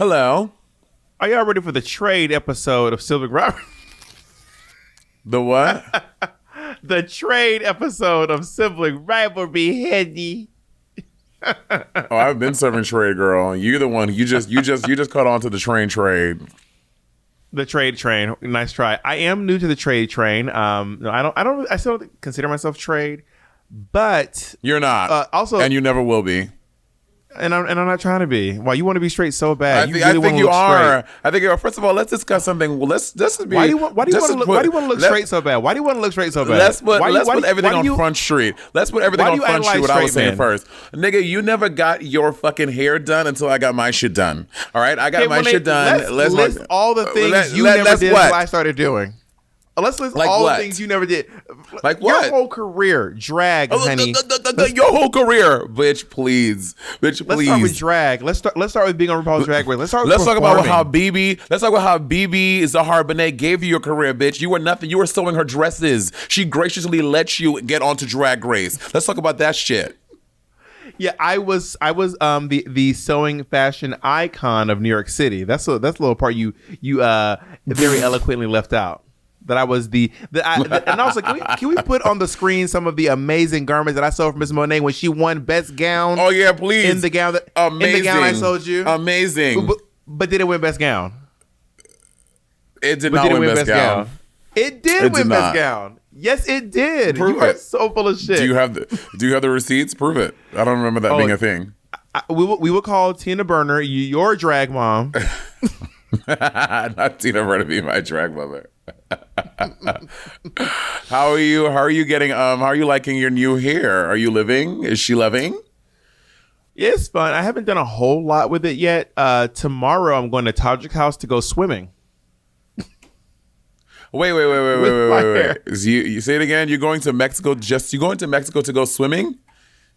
Hello. Are y'all ready for the trade episode of Sibling Rivalry? The what? The trade episode of Sibling Rivalry, Henny. Oh, I've been serving trade, girl. You're the one. You just caught on to the trade. The trade train. Nice try. I am new to the trade train. No, I still don't consider myself trade, but You're not. Also, and you never will be. And I'm not trying to be. Why you want to be straight so bad? I think you are. I think you are. First of all, let's discuss something. Well, let's be. Why do you want to look straight so bad? Why do you want to look straight so bad? Let's put everything on Front Street. Let's put everything on Front Street. What I was saying first, nigga, you never got your fucking hair done until I got my shit done. All right, I got my shit done. Let's list all the things you never did until I started doing. Let's list all the things you never did. Like what? Your whole career, drag, honey. Your whole career, bitch. Please. Let's start with drag. Let's start with being on RuPaul's Drag Race. Let's talk about how BB. Let's talk about how BB Zahar Benet gave you your career, bitch. You were nothing. You were sewing her dresses. She graciously let you get onto Drag Race. Let's talk about that shit. Yeah, I was the sewing fashion icon of New York City. That's a little part you very eloquently left out. That I was and I was like, can we put on the screen some of the amazing garments that I sold for Miss Monet when she won Best Gown? Oh yeah, please. In the gown I sold you. Amazing. But did it win Best Gown? It did not win Best Gown. It did win Best Gown. Yes, it did. Prove you are it. so full of shit. Do you have the receipts? Prove it. I don't remember that being a thing. We will call Tina Burner your drag mom. Not Tina Burner be my drag mother. How are you getting how are you liking your new hair? Are you living? Is she loving? It's fun. I haven't done a whole lot with it yet. Tomorrow I'm going to Tajik House to go swimming. Wait. You say it again. You're going to Mexico to go swimming?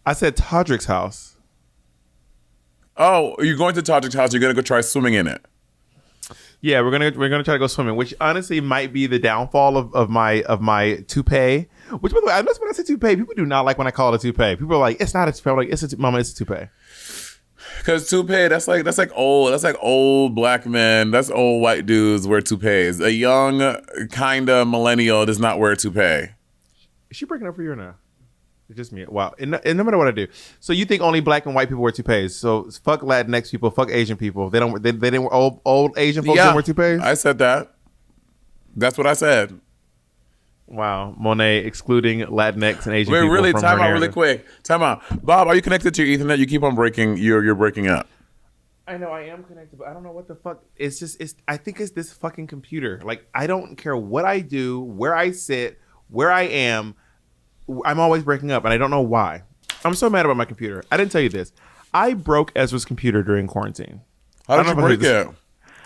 I said Tajik's house. Oh, you're going to Tajik's house. You're going to go try swimming in it. Yeah, we're gonna try to go swimming, which honestly might be the downfall of my toupee. Which, by the way, I noticed when I say toupee, people do not like when I call it a toupee. People are like, "It's not a toupee." I'm like, it's a toupee. Because toupee, that's like old black men. That's old white dudes wear toupees. A young kind of millennial does not wear a toupee. Is she breaking up for you or no? It's just me. Wow. And no matter what I do. So you think only black and white people wear toupees. So fuck Latinx people, fuck Asian people. They didn't wear old Asian folks don't wear toupees? I said that. That's what I said. Wow. Monet excluding Latinx and Asian people. Really, time out really quick. Time out. Bob, are you connected to your Ethernet? You keep on breaking. You're breaking up. I know I am connected, but I don't know what the fuck. I think it's this fucking computer. Like, I don't care what I do, where I sit, where I am. I'm always breaking up, and I don't know why. I'm so mad about my computer. I didn't tell you this. I broke Ezra's computer during quarantine. How did you break it?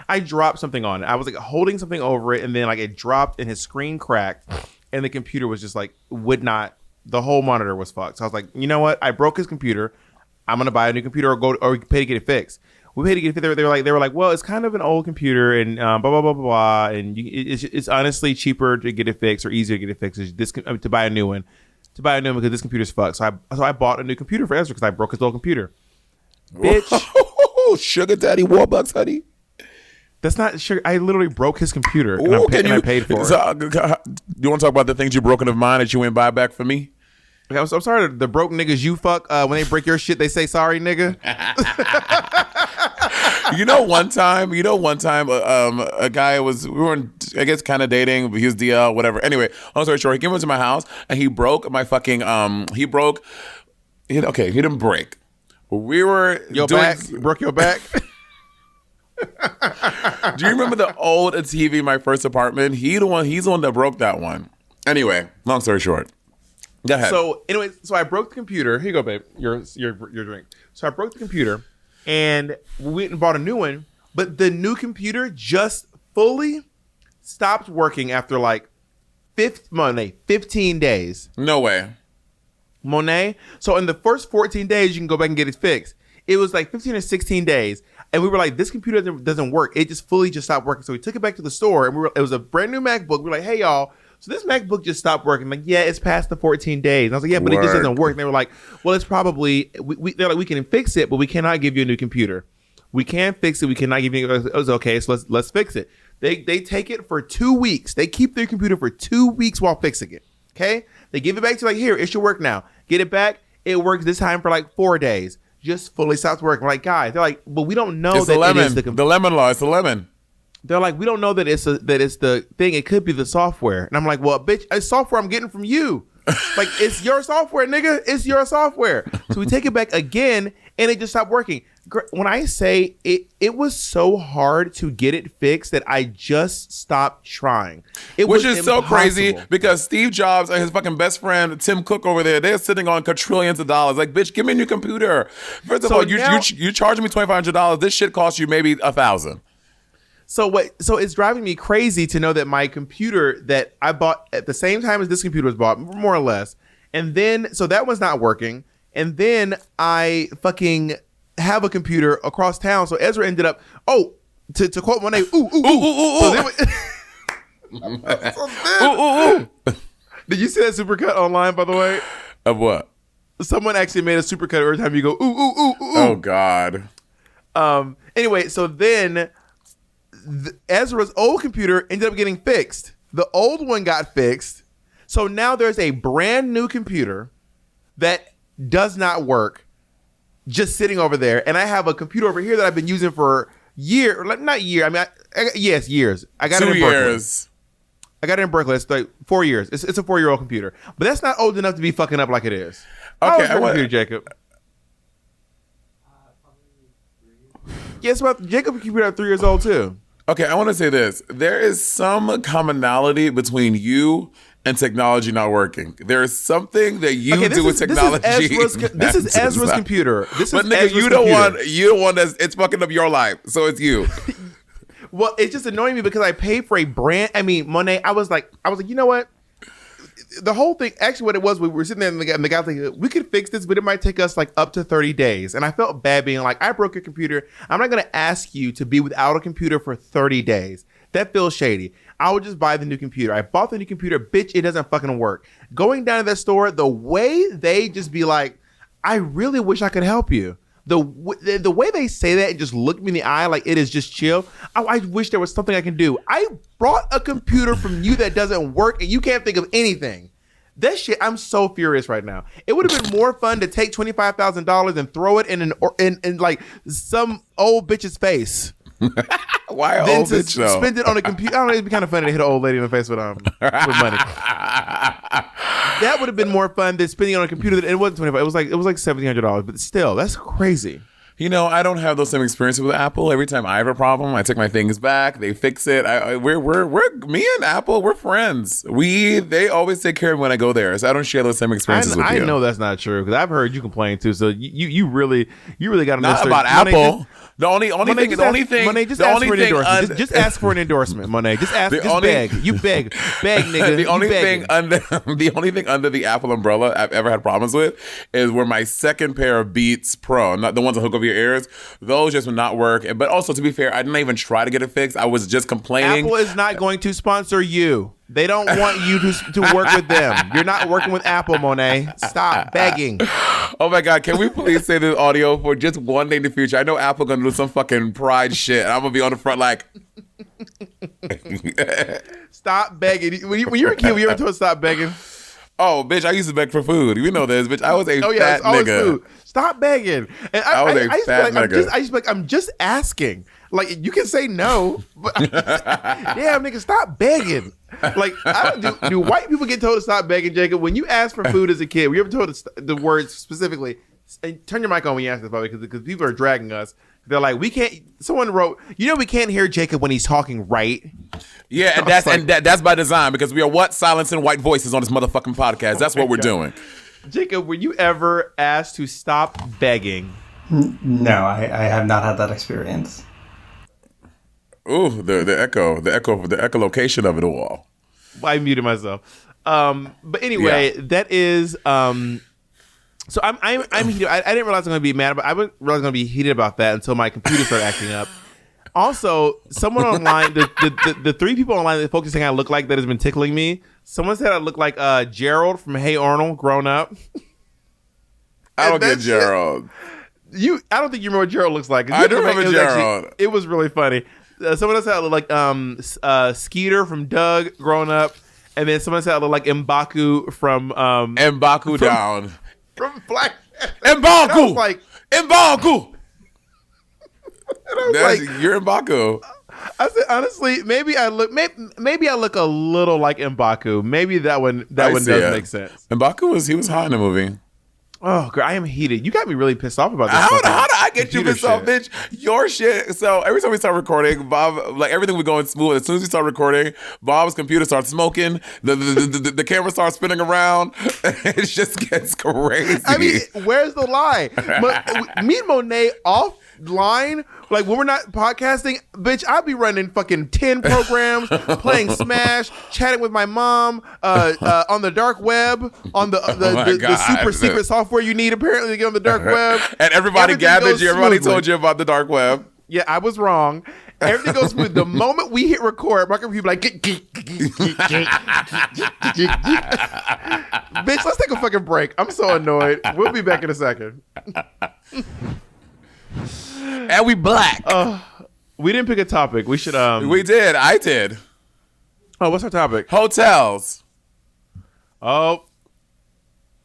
I dropped something on it. I was like holding something over it, and then like it dropped, and his screen cracked, and the computer was just like the whole monitor was fucked. So I was like, you know what? I broke his computer. I'm gonna buy a new computer or pay to get it fixed. We paid to get it fixed. They were like, well, it's kind of an old computer, and blah blah blah blah blah, and it's honestly cheaper to get it fixed or easier to get it fixed to buy a new one. To buy a new one because this computer's fucked. So I bought a new computer for Ezra because I broke his old computer. Bitch. Sugar Daddy Warbucks, honey. That's not sugar. I literally broke his computer and I paid for it. You want to talk about the things you broken of mine that you ain't buy back for me? I'm sorry. The broke niggas you fuck, when they break your shit, they say sorry, nigga. You know, one time, a guy we were, I guess, kind of dating, but he was DL, whatever. Anyway, long story short, he came into my house and he broke my fucking, he didn't break. We were broke your back? Do you remember the old TV, my first apartment? He's the one that broke that one. Anyway, long story short. Go ahead. So I broke the computer. Here you go, babe. Your drink. So I broke the computer. And we went and bought a new one, but the new computer just fully stopped working after like 15 days. No way. Monet. So in the first 14 days, you can go back and get it fixed. It was like 15 or 16 days. And we were like, this computer doesn't work. It just fully stopped working. So we took it back to the store and it was a brand new MacBook. We were like, hey, y'all. So this MacBook just stopped working. Like, yeah, it's past the 14 days. And I was like, yeah, but it just doesn't work. And they were like, well, it's probably, they're like, we can fix it, but we cannot give you a new computer. We can fix it. We cannot give you. It was okay. So let's fix it. They take it for 2 weeks. They keep their computer for 2 weeks while fixing it. Okay. They give it back to like, here, it should work now. Get it back. It works this time for like 4 days. Just fully stops working. We're like, guys, they're like, but we don't know that it is the lemon law. It's the lemon. They're like, we don't know that it's the thing. It could be the software. And I'm like, well, bitch, it's software I'm getting from you. Like, it's your software, nigga. It's your software. So we take it back again, and it just stopped working. When I say it was so hard to get it fixed that I just stopped trying. Which is so crazy because Steve Jobs and his fucking best friend Tim Cook over there, they're sitting on quadrillions of dollars. Like, bitch, give me a new computer. First of all, you charging me $2,500. This shit costs you maybe $1,000. So it's driving me crazy to know that my computer that I bought at the same time as this computer was bought, more or less, and then so that was not working, and then I fucking have a computer across town. So Ezra ended up to quote Monet, ooh. Did you see that supercut online, by the way? Of what? Someone actually made a supercut every time you go ooh. Oh God. Anyway, so then Ezra's old computer ended up getting fixed. The old one got fixed. So now there's a brand new computer that does not work just sitting over there. And I have a computer over here that I've been using for years. Not year. I mean, yes, years. I got 2 it in years. Berkeley. I got it in Berkeley. It's like 4 years. It's a 4-year-old computer. But that's not old enough to be fucking up like it is. Okay. How old is your computer, Jacob? Guess what? Jacob's computer is 3 years old too. Okay, I want to say this. There is some commonality between you and technology not working. There is something that you do with technology. This is Ezra's computer. But nigga, you the one that's it's fucking up your life. So it's you. Well, it's just annoying me because I paid for a brand. I mean, Monet. I was like, you know what? The whole thing, actually, what it was, we were sitting there and the guy was like, we could fix this, but it might take us like up to 30 days. And I felt bad being like, I broke your computer. I'm not going to ask you to be without a computer for 30 days. That feels shady. I would just buy the new computer. I bought the new computer. Bitch, it doesn't fucking work. Going down to that store, the way they just be like, I really wish I could help you. The way they say that and just look me in the eye like it is just chill. I wish there was something I can do. I brought a computer from you that doesn't work and you can't think of anything. That shit, I'm so furious right now. It would have been more fun to take $25,000 and throw it in like some old bitch's face. Why old bitch though? Spend it on a computer. I don't know, it'd be kind of funny to hit an old lady in the face with money. That would have been more fun than spending it on a computer. That it wasn't $25. It was like $1,700. But still, that's crazy. You know, I don't have those same experiences with Apple. Every time I have a problem, I take my things back. They fix it. We're me and Apple, we're friends. They always take care of me when I go there. So I don't share those same experiences with you. I know that's not true because I've heard you complain too. So you really got to not about Apple. The only thing. Monet, just ask for an endorsement. Just ask for an endorsement, Monet. Just ask. Beg. You beg, nigga. The only thing under the Apple umbrella I've ever had problems with is where my second pair of Beats Pro, not the ones that hook over your ears, those just would not work. But also, to be fair, I didn't even try to get it fixed. I was just complaining. Apple is not going to sponsor you. They don't want you to work with them. You're not working with Apple, Monet. Stop begging. Oh my God, can we please say this audio for just one day in the future? I know Apple gonna do some fucking pride shit. And I'm gonna be on the front like stop begging. When you were a kid, were you ever told stop begging? Oh, bitch, I used to beg for food. You know this, bitch. I was a fat nigga. Food. Stop begging. And I was a fat nigga. I'm just asking. Like, you can say no, but damn, nigga, stop begging. Like, do white people get told to stop begging, Jacob? When you ask for food as a kid, were you ever told the words specifically? And turn your mic on when you ask this, probably, because people are dragging us. They're like, we can't. Someone wrote, we can't hear Jacob when he's talking, right? Yeah, and that's by design because we are silencing white voices on this motherfucking podcast. That's what we're doing. Jacob, were you ever asked to stop begging? No, I have not had that experience. Ooh, the echolocation of it all. I muted myself. But anyway, that is. So I'm heated. I didn't realize I'm going to be mad, but I didn't realize I'm going to be heated about that until my computer started acting up. Also, someone online, the three people online that folks saying I look like that has been tickling me. Someone said I look like Gerald from Hey Arnold grown up. I don't get Gerald. I don't think you remember what Gerald looks like. I do remember Gerald. It was really funny. Someone else had like Skeeter from Doug growing up, and then someone else had like M'Baku from Down from Black M'Baku. Like M'Baku. Like, you're M'Baku. I said honestly, maybe I look a little like M'Baku. Maybe that one does make sense. M'Baku was hot in the movie. Oh, girl, I am heated. You got me really pissed off about this. How did I get you pissed off, bitch? Your shit. So every time we start recording, Bob, like everything was going smooth. As soon as we start recording, Bob's computer starts smoking. The camera starts spinning around. It just gets crazy. I mean, where's the lie? Me and Monet offline, like when we're not podcasting, bitch, I'll be running fucking 10 programs, playing Smash, chatting with my mom, on the dark web, on the super secret software you need apparently to get on the dark web. And everybody gathered you. Everybody told you about the dark web. Yeah, I was wrong. Everything goes smooth. The moment we hit record, my computer like, bitch, let's take a fucking break. I'm so annoyed. We'll be back in a second. And we black. We didn't pick a topic. We should. We did. I did. Oh, what's our topic? Hotels. Oh,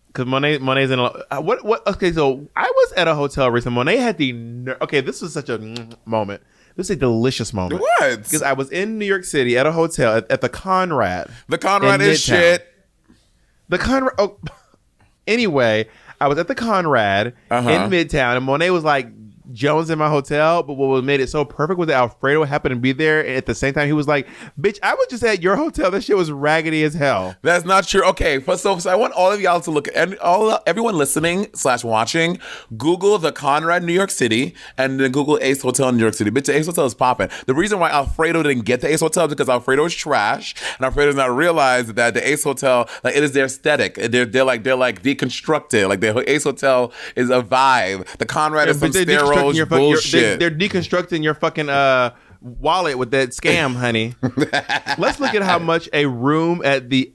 because Monet's in. What? Okay, so I was at a hotel recently. Monet had the. Okay, this was such a moment. This is a delicious moment. What? Because I was in New York City at a hotel at the Conrad. The Conrad is Midtown. Shit. The Conrad. Oh, anyway, I was at the Conrad in Midtown, and Monet was like, Jones in my hotel, but what made it so perfect was that Alfredo happened to be there, and at the same time he was like, bitch, I was just at your hotel. That shit was raggedy as hell. That's not true. Okay, so I want all of y'all to look at, everyone listening / watching, Google the Conrad New York City and then Google Ace Hotel in New York City. Bitch, the Ace Hotel is popping. The reason why Alfredo didn't get the Ace Hotel is because Alfredo is trash, and Alfredo does not realize that the Ace Hotel, like, it is their aesthetic. They're like deconstructed. Like, the Ace Hotel is a vibe. The Conrad is some steroids. Bullshit. They're deconstructing your fucking wallet with that scam, honey. Let's look at how much a room at the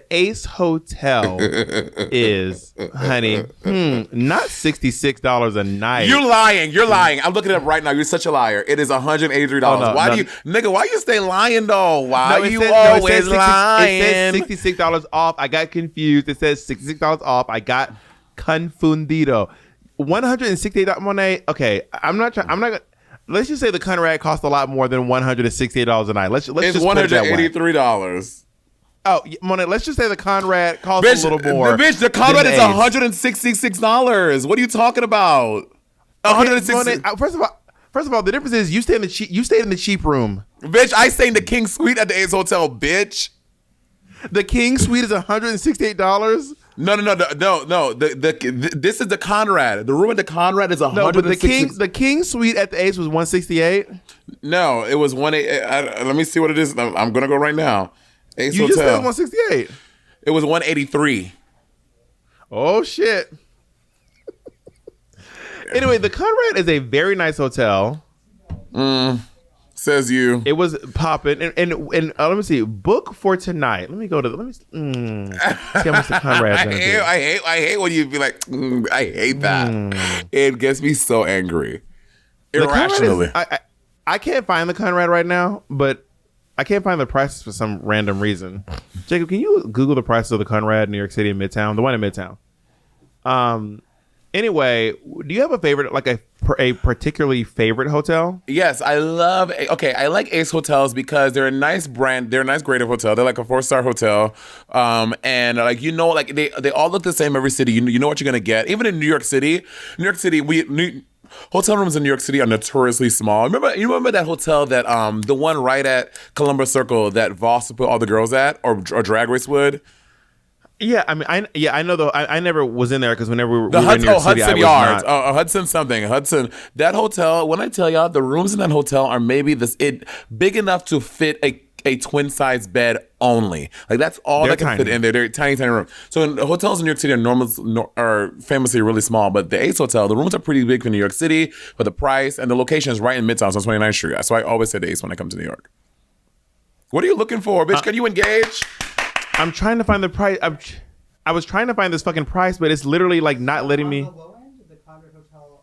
Ace Hotel is, honey. Not $66 a night. You're lying. I'm looking it up right now. You're such a liar. It is $183. Why you stay lying though? Why you always lying? It says $66 off. I got confused. It says $66 off. I got confundido. $168 Monet. Okay, I'm not. Let's just say the Conrad cost a lot more than $168 a night. Let's it's just $183. Oh, Monet. Let's just say the Conrad costs a little more. Bitch, the Conrad is $166. What are you talking about? $166. First of all, the difference is you stayed in the cheap room. Bitch, I stayed in the King Suite at the Ace Hotel. Bitch, the King Suite is $168. No. This is the Conrad. The room at the Conrad is $160. No, but the King Suite at the Ace was $168. No, it was let me see what it is. I'm gonna go right now. Ace you Hotel. just said $168. It was $183. Oh shit. Anyway, the Conrad is a very nice hotel. Says you. It was popping, and let me see. Book for tonight. Let me see how much the Conrad's gonna be. I hate when you be like, I hate that. It gets me so angry, irrationally. I can't find the Conrad right now, but I can't find the prices for some random reason. Jacob, can you Google the prices of the Conrad, New York City, in Midtown? The one in Midtown. Anyway, do you have a favorite, like a particularly favorite hotel? Yes, I like Ace Hotels because they're a nice brand. They're a nice grade of hotel. They're like a 4-star hotel. And like, like they all look the same every city. You know what you're going to get. Even in New York City, hotel rooms in New York City are notoriously small. You remember that hotel that the one right at Columbus Circle that Voss would put all the girls at, or Drag Race would? Yeah, I mean, I know though. I never was in there because whenever we were in New York City, Hudson Yards, Hudson. That hotel. When I tell y'all, the rooms in that hotel are maybe big enough to fit a twin size bed only. Like that's all that can fit in there. They're tiny rooms. So hotels in New York City are famously really small, but the Ace Hotel, the rooms are pretty big for New York City for the price, and the location is right in Midtown, so 29th Street. So I always say the Ace when I come to New York. What are you looking for, bitch? Can you engage? I'm trying to find the price. I was trying to find this fucking price, but it's literally like not letting me. On the low end, the Conrad Hotel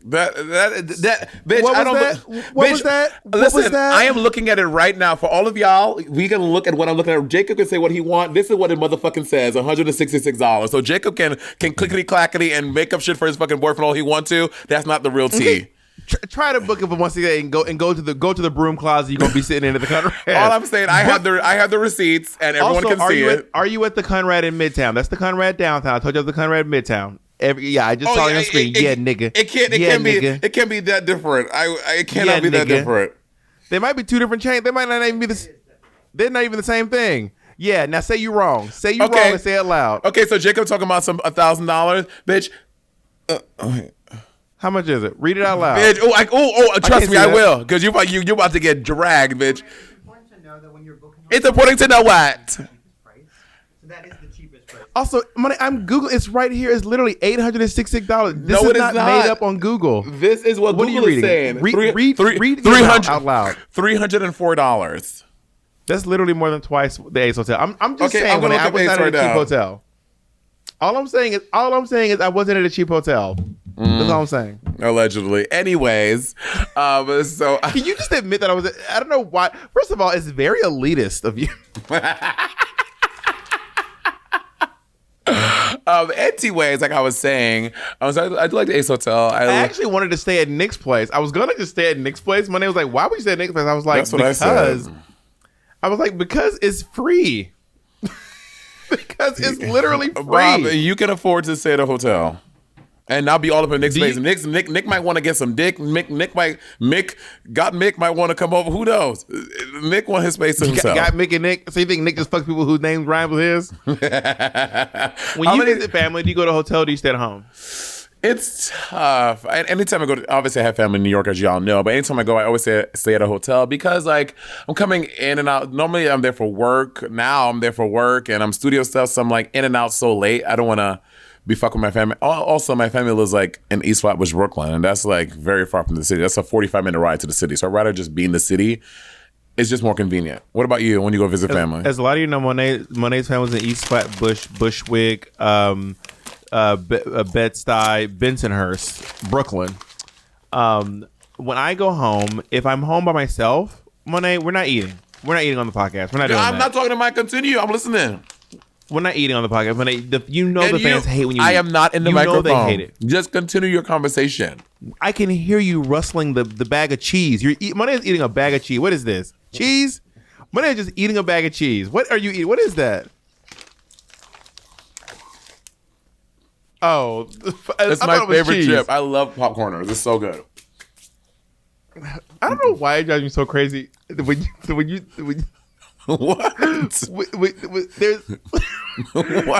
Bitch. What I don't. What was that? Listen, I am looking at it right now. For all of y'all, we can look at what I'm looking at. Jacob can say what he wants. This is what it motherfucking says: $166. So Jacob can clickety clackety and make up shit for his fucking boyfriend all he wants to. That's not the real tea. Try to book it for once again and go to the broom closet. You're gonna be sitting in at the Conrad. All I'm saying, I have the receipts and everyone also, can see it. Are you at the Conrad in Midtown? That's the Conrad downtown. I told you the Conrad Midtown. I just saw it on screen. Nigga. It can't be that different. It cannot be that different. There might be two different chains. They might not even be they're not even the same thing. Yeah. Now say you wrong. Say you wrong and say it loud. Okay. So Jacob talking about some $1,000, bitch. How much is it? Read it out loud. Bitch, trust me, I will. Because you about to get dragged, bitch. It's important to know what. So that is the cheapest price. Also, I'm Googling. It's right here. It's literally $866. This is not made up on Google. This is what Google is saying. Read out loud. $304. That's literally more than twice the Ace Hotel. I'm just saying. I was not at a cheap hotel. All I'm saying is I wasn't at a cheap hotel. That's all I'm saying. Allegedly. Anyways, so can you just admit that I don't know why. First of all, it's very elitist of you. Anyways, like I was saying, I do like the Ace Hotel. I actually wanted to stay at Nick's place. I was gonna just stay at Nick's place. My name was like, "Why would you stay at Nick's place?" I was like, "That's what I said." I was like, "Because it's free." Because it's literally free. Bob, you can afford to stay at a hotel and not be all up in Nick's face. Nick might want to get some dick. Mick might want to come over. Who knows? Nick want his space to himself. Got Mick and Nick. So you think Nick just fucks people whose names rhyme with his? When you visit family, do you go to a hotel or do you stay at home? It's tough. Anytime I go to, obviously I have family in New York, as y'all know, but anytime I go, I always stay at a hotel because like I'm coming in and out. Normally I'm there for work. Now I'm there for work and I'm studio stuff. So I'm like in and out so late. I don't want to be fucking with my family. Also, my family lives like in East Flatbush, Brooklyn, and that's like very far from the city. That's a 45-minute ride to the city. So I'd rather just be in the city. It's just more convenient. What about you when you go visit family? As a lot of you know, Monet's family was in East Flatbush, Bushwick, Bed-Stuy, Bensonhurst, Brooklyn. When I go home, if I'm home by myself, Monet, we're not eating. We're not eating on the podcast. We're not doing that. I'm not talking to Mike. Continue. I'm listening. We're not eating on the podcast. The fans hate when you eat. I am not in the microphone. They hate it. Just continue your conversation. I can hear you rustling the bag of cheese. Monet is eating a bag of cheese. What is this? Cheese? Monet is just eating a bag of cheese. What are you eating? What is that? Oh, it's my favorite chip. I love popcorners. It's so good. I don't know why it drives me so crazy when you what?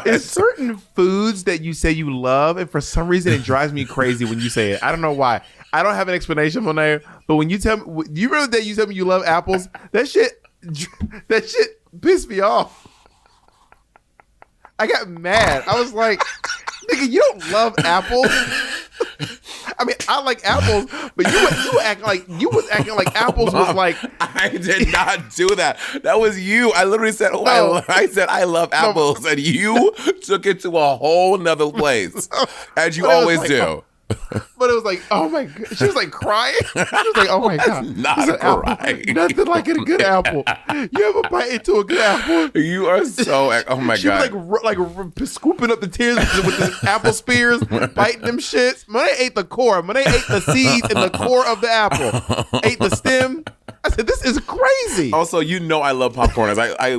There's certain foods that you say you love, and for some reason it drives me crazy when you say it. I don't know why. I don't have an explanation for that. But when you tell me, you remember that you tell me you love apples? That shit pissed me off. I got mad. I was like, nigga, you don't love apples? I mean, I like apples, but you was acting like apples was like. I did not do that. That was you. I literally said, I said I love apples, and you took it to a whole nother place, as you always do. But it was like, oh my god, she was like crying. She was like, oh my god, not crying. Nothing like a good apple. You ever bite into a good apple? You are so. Oh my god. She was like scooping up the tears with the apple spears, biting them shits. Monet ate the core. Monet ate the seeds and the core of the apple. Ate the stem. I said, this is crazy. Also, you know I love popcorners. I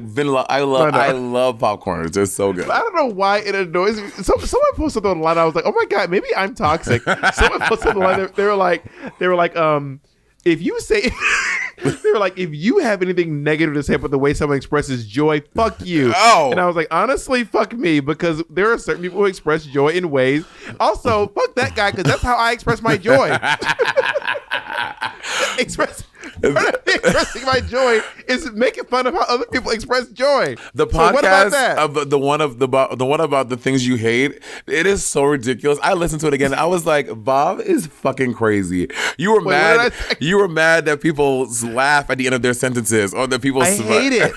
love popcorners. They're so good. I don't know why it annoys me. Someone posted on the line. I was like, oh my god, maybe I'm toxic. Someone posted on the line. They were like, if you say, they were like, if you have anything negative to say about the way someone expresses joy, fuck you. Oh. And I was like, honestly, fuck me, because there are certain people who express joy in ways. Also, fuck that guy, because that's how I express my joy. Expressing my joy is making fun of how other people express joy. The podcast of the one about the things you hate, it is so ridiculous. I listened to it again. I was like, Bob is fucking crazy. You were mad. You were mad that people laugh at the end of their sentences, or that people. I hate it.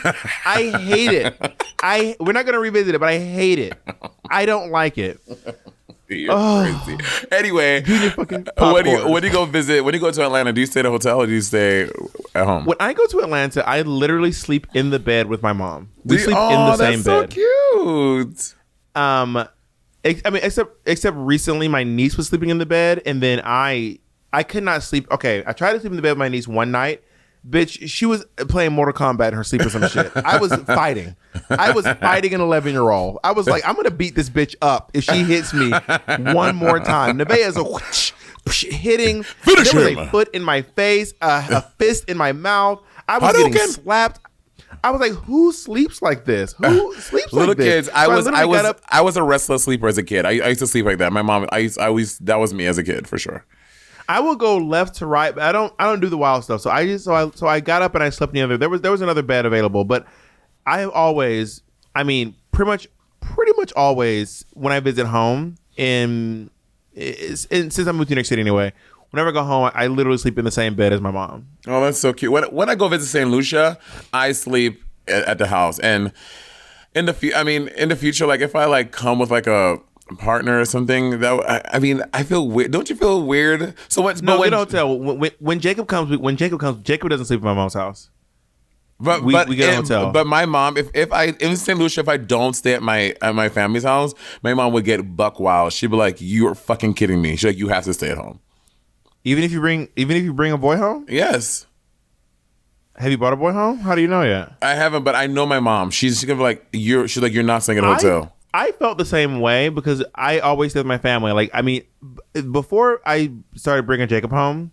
I hate it. We're not gonna revisit it, but I hate it. I don't like it. You're crazy. Anyway, when you go visit, when you go to Atlanta, do you stay at a hotel or do you stay at home? When I go to Atlanta, I literally sleep in the bed with my mom. We sleep in the same bed. That's so cute. Except recently, my niece was sleeping in the bed, and then I could not sleep. Okay, I tried to sleep in the bed with my niece one night. Bitch, she was playing Mortal Kombat in her sleep or some shit. I was fighting an 11-year-old. I was like, I'm gonna beat this bitch up if she hits me one more time. Nevaeh's hitting. There was a foot in my face, a fist in my mouth. I was getting slapped. I was like, who sleeps like this? Who sleeps like this? Little kids. I was a restless sleeper as a kid. I used to sleep like that. My mom. That was me as a kid for sure. I will go left to right, but I don't do the wild stuff. So I got up and I slept in the other. There was another bed available, but I have always, pretty much always when I visit home since I moved to New York City anyway. Whenever I go home, I literally sleep in the same bed as my mom. Oh, that's so cute. When I go visit St. Lucia, I sleep at the house. And in the future, like if I like come with like a partner or something, that I feel weird. Don't you feel weird? So what? No, we don't tell. When Jacob comes, Jacob doesn't sleep at my mom's house. But we get a hotel. But my mom, if I in St. Lucia, if I don't stay at my family's house, my mom would get buck wild. She'd be like, "You're fucking kidding me." She's like, "You have to stay at home." Even if you bring a boy home? Yes. Have you brought a boy home? How do you know yet? I haven't, but I know my mom. She's gonna be like, you're not staying at a hotel. I felt the same way because I always stay with my family. Like, before I started bringing Jacob home,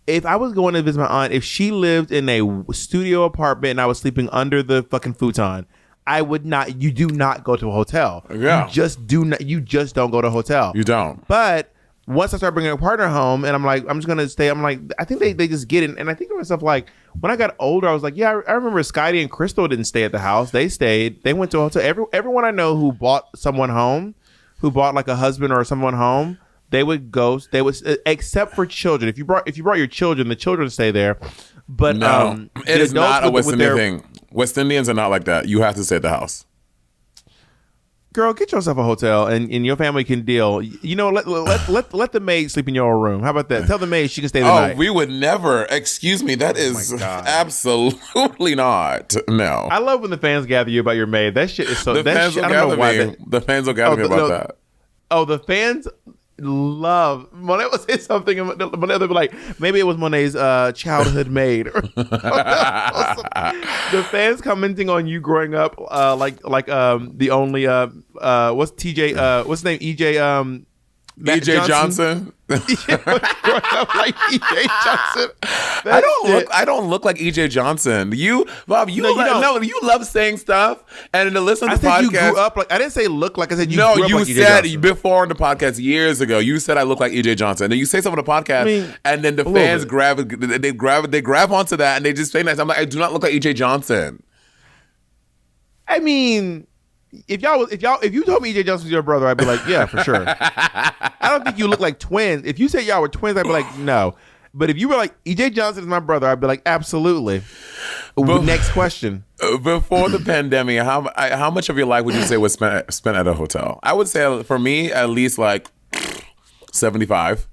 if I was going to visit my aunt, if she lived in a studio apartment and I was sleeping under the fucking futon, I would not. You do not go to a hotel. Yeah. You just do not. You just don't go to a hotel. You don't. But once I started bringing a partner home, and I'm like, I'm just gonna stay. I'm like, I think they just get it. And I think to myself, like, when I got older, I was like, yeah, I remember Scotty and Crystal didn't stay at the house. They stayed. They went to a hotel. Everyone I know who bought someone home, who bought like a husband or someone home, they would go. They would, except for children. If you brought your children, the children stay there. But no, it is not a West Indian thing. West Indians are not like that. You have to stay at the house. Girl, get yourself a hotel and your family can deal. You know, let the maid sleep in your room. How about that? Tell the maid she can stay the night. Oh, we would never. Excuse me. That is absolutely not. No. I love when the fans gather you about your maid. That shit is so. The fans will gather me about that. Oh, the fans love Monet will say something and Monet will be like, maybe it was Monet's childhood maid. The fans commenting on you growing up the only what's TJ what's his name EJ EJ Johnson. Growing up like EJ Johnson. I don't look like EJ Johnson. You, Bob, you love saying stuff and to listen to the podcast. You grew up like I didn't say look like I said you grew up like EJ said Johnson. Before on the podcast years ago. You said I look like EJ Johnson. And then you say something on the podcast, and then the fans grab onto that and they just say nice. I'm like, I do not look like EJ Johnson. I mean, if you told me EJ Johnson was your brother, I'd be like, yeah, for sure. I don't think you look like twins. If you said y'all were twins, I'd be like, no. But if you were like, EJ Johnson is my brother, I'd be like, absolutely. Next question. Before the pandemic, how much of your life would you say was spent at a hotel? I would say for me, at least like 75.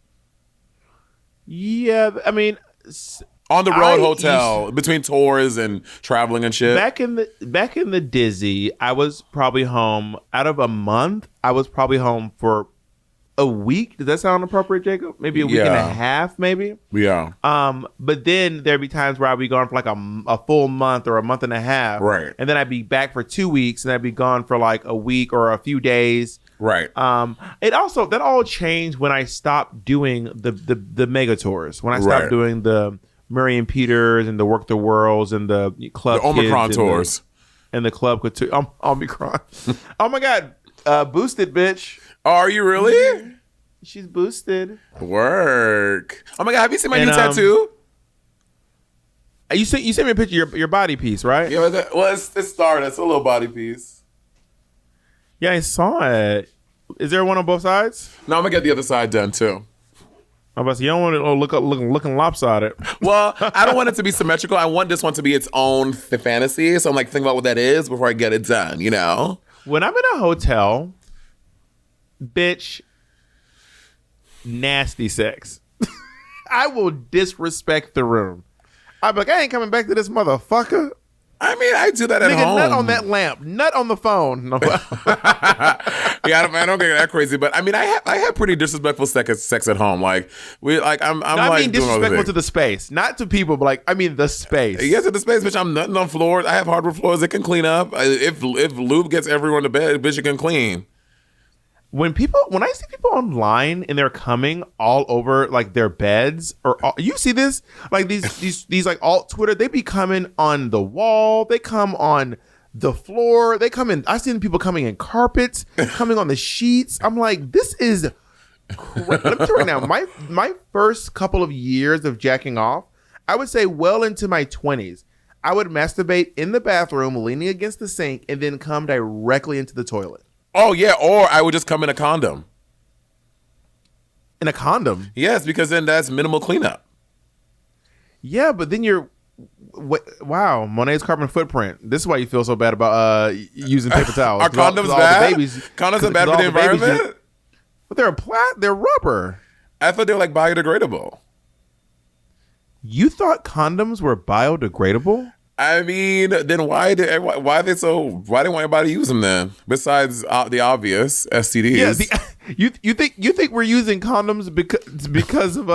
Yeah, I mean, on the road hotel between tours and traveling and shit. Back in the Dizzy, I was probably home out of a month. I was probably home for a week. Does that sound appropriate, Jacob? Maybe a week and a half, maybe. Yeah. But then there'd be times where I'd be gone for like a full month or a month and a half. Right. And then I'd be back for 2 weeks, and I'd be gone for like a week or a few days. Right. That all changed when I stopped doing the mega tours. When I stopped doing the Murray & Peters and the Work the Worlds and the Club the Omicron Kids tours and the Club Couture. Omicron. Oh my God. Boosted, bitch. Are you really? She's boosted. Work. Oh my God. Have you seen my new tattoo? You sent me a picture of your body piece, right? Yeah. It's started. It's a little body piece. Yeah, I saw it. Is there one on both sides? No, I'm gonna get the other side done too. I'm about to say, you don't want it to looking lopsided. Well, I don't want it to be symmetrical. I want this one to be its own fantasy. So I'm like, think about what that is before I get it done, you know? When I'm in a hotel, bitch, nasty sex. I will disrespect the room. I'm like, I ain't coming back to this motherfucker. I mean, I do that at home. Nut on that lamp. Nut on the phone. No. Yeah, I don't get that crazy, but I mean, I have pretty disrespectful sex at home. Like I'm no, like I mean disrespectful to the space, not to people, but like I mean the space. Yeah, to the space, bitch. I'm nutting on floors. I have hardwood floors that can clean up. If lube gets everyone to bed, bitch, you can clean. When I see people online and they're coming all over like their beds, or you see this, like these like alt Twitter, they be coming on the wall, they come on the floor, they come in. I've seen people coming in carpets, coming on the sheets. I'm like, this is crazy. Let me tell you right now, my first couple of years of jacking off, I would say well into my 20s, I would masturbate in the bathroom, leaning against the sink, and then come directly into the toilet. Oh, yeah, or I would just come in a condom. In a condom? Yes, because then that's minimal cleanup. Yeah, but then wow, Monet's carbon footprint. This is why you feel so bad about using paper towels. Are condoms bad? Condoms are bad for the environment? But they're rubber. I thought they were like biodegradable. You thought condoms were biodegradable? I mean, then why didn't anybody use them then? Besides the obvious STDs. Yeah, you think we're using condoms because of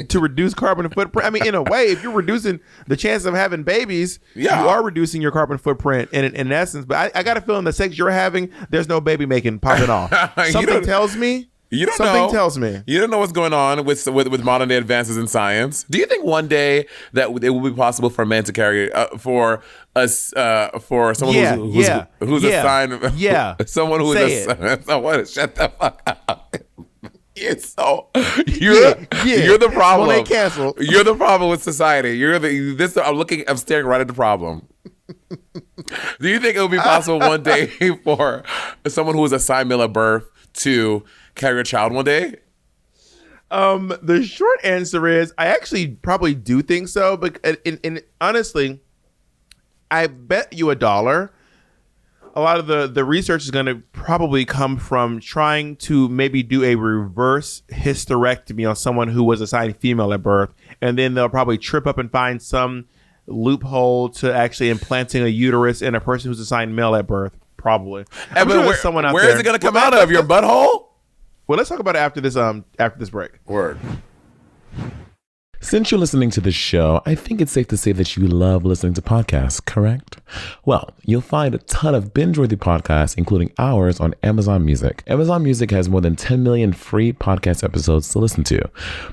to reduce carbon footprint? I mean, in a way, if you're reducing the chance of having babies, you are reducing your carbon footprint in essence. But I got a feeling the sex you're having, there's no baby making popping off. Something tells me. You don't Something know. tells me. You don't know what's going on with modern day advances in science. Do you think one day that it will be possible for a man to carry for someone who's a sign? Yeah. Someone who is someone. Shut the fuck up. You're the problem. Well, they cancel. You're the problem with society. I'm staring right at the problem. Do you think it will be possible one day for someone who is assigned male at birth to carry a child one day? The short answer is I actually probably do think so, but honestly, I bet you $1 a lot of the research is going to probably come from trying to maybe do a reverse hysterectomy on someone who was assigned female at birth, and then they'll probably trip up and find some loophole to actually implanting a uterus in a person who's assigned male at birth. Probably. But where is it going to come out of? Your butthole? Well, let's talk about it after this break. Word. Since you're listening to this show, I think it's safe to say that you love listening to podcasts, correct? Well, you'll find a ton of binge-worthy podcasts, including ours, on Amazon Music. Amazon Music has more than 10 million free podcast episodes to listen to.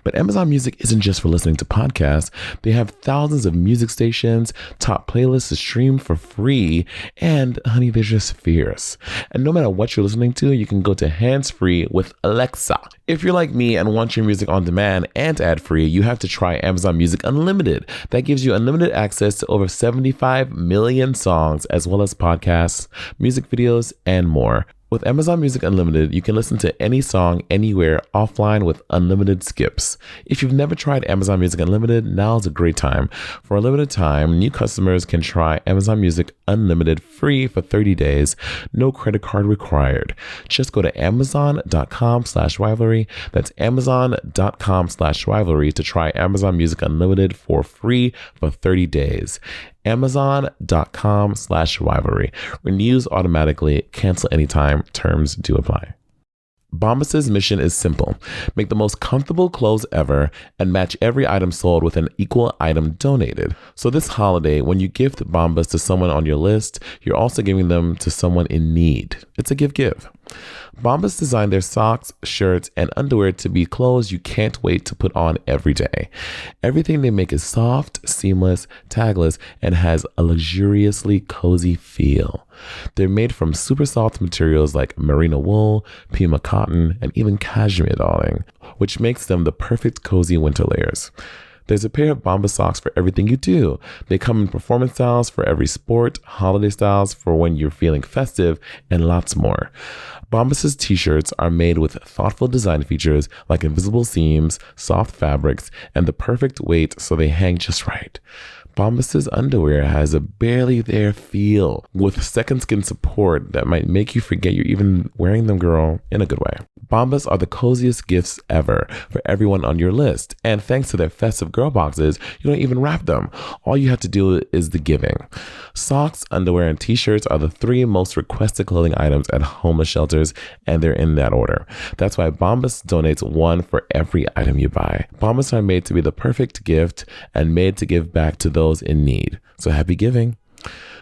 But Amazon Music isn't just for listening to podcasts. They have thousands of music stations, top playlists to stream for free, and, honey, they're just fierce. And no matter what you're listening to, you can go to hands-free with Alexa. If you're like me and want your music on demand and ad-free, you have to try Amazon Music Unlimited. That gives you unlimited access to over 75 million songs, as well as podcasts, music videos, and more. With Amazon Music Unlimited, you can listen to any song anywhere offline with unlimited skips. If you've never tried Amazon Music Unlimited, now's a great time. For a limited time, new customers can try Amazon Music Unlimited free for 30 days. No credit card required. Just go to amazon.com/rivalry. That's amazon.com/rivalry to try Amazon Music Unlimited for free for 30 days. Amazon.com/rivalry. Renews automatically. Cancel anytime. Terms do apply. Bombas' mission is simple. Make the most comfortable clothes ever and match every item sold with an equal item donated. So this holiday, when you gift Bombas to someone on your list, you're also giving them to someone in need. It's a give-give. Bombas designed their socks, shirts, and underwear to be clothes you can't wait to put on every day. Everything they make is soft, seamless, tagless, and has a luxuriously cozy feel. They're made from super soft materials like merino wool, pima cotton, and even cashmere, darling, which makes them the perfect cozy winter layers. There's a pair of Bombas socks for everything you do. They come in performance styles for every sport, holiday styles for when you're feeling festive, and lots more. Bombas' t-shirts are made with thoughtful design features like invisible seams, soft fabrics, and the perfect weight so they hang just right. Bombas's underwear has a barely there feel with second skin support that might make you forget you're even wearing them, girl, in a good way. Bombas are the coziest gifts ever for everyone on your list. And thanks to their festive girl boxes, you don't even wrap them. All you have to do is the giving. Socks, underwear, and t-shirts are the 3 most requested clothing items at homeless shelters, and they're in that order. That's why Bombas donates 1 for every item you buy. Bombas are made to be the perfect gift and made to give back to those in need. So happy giving.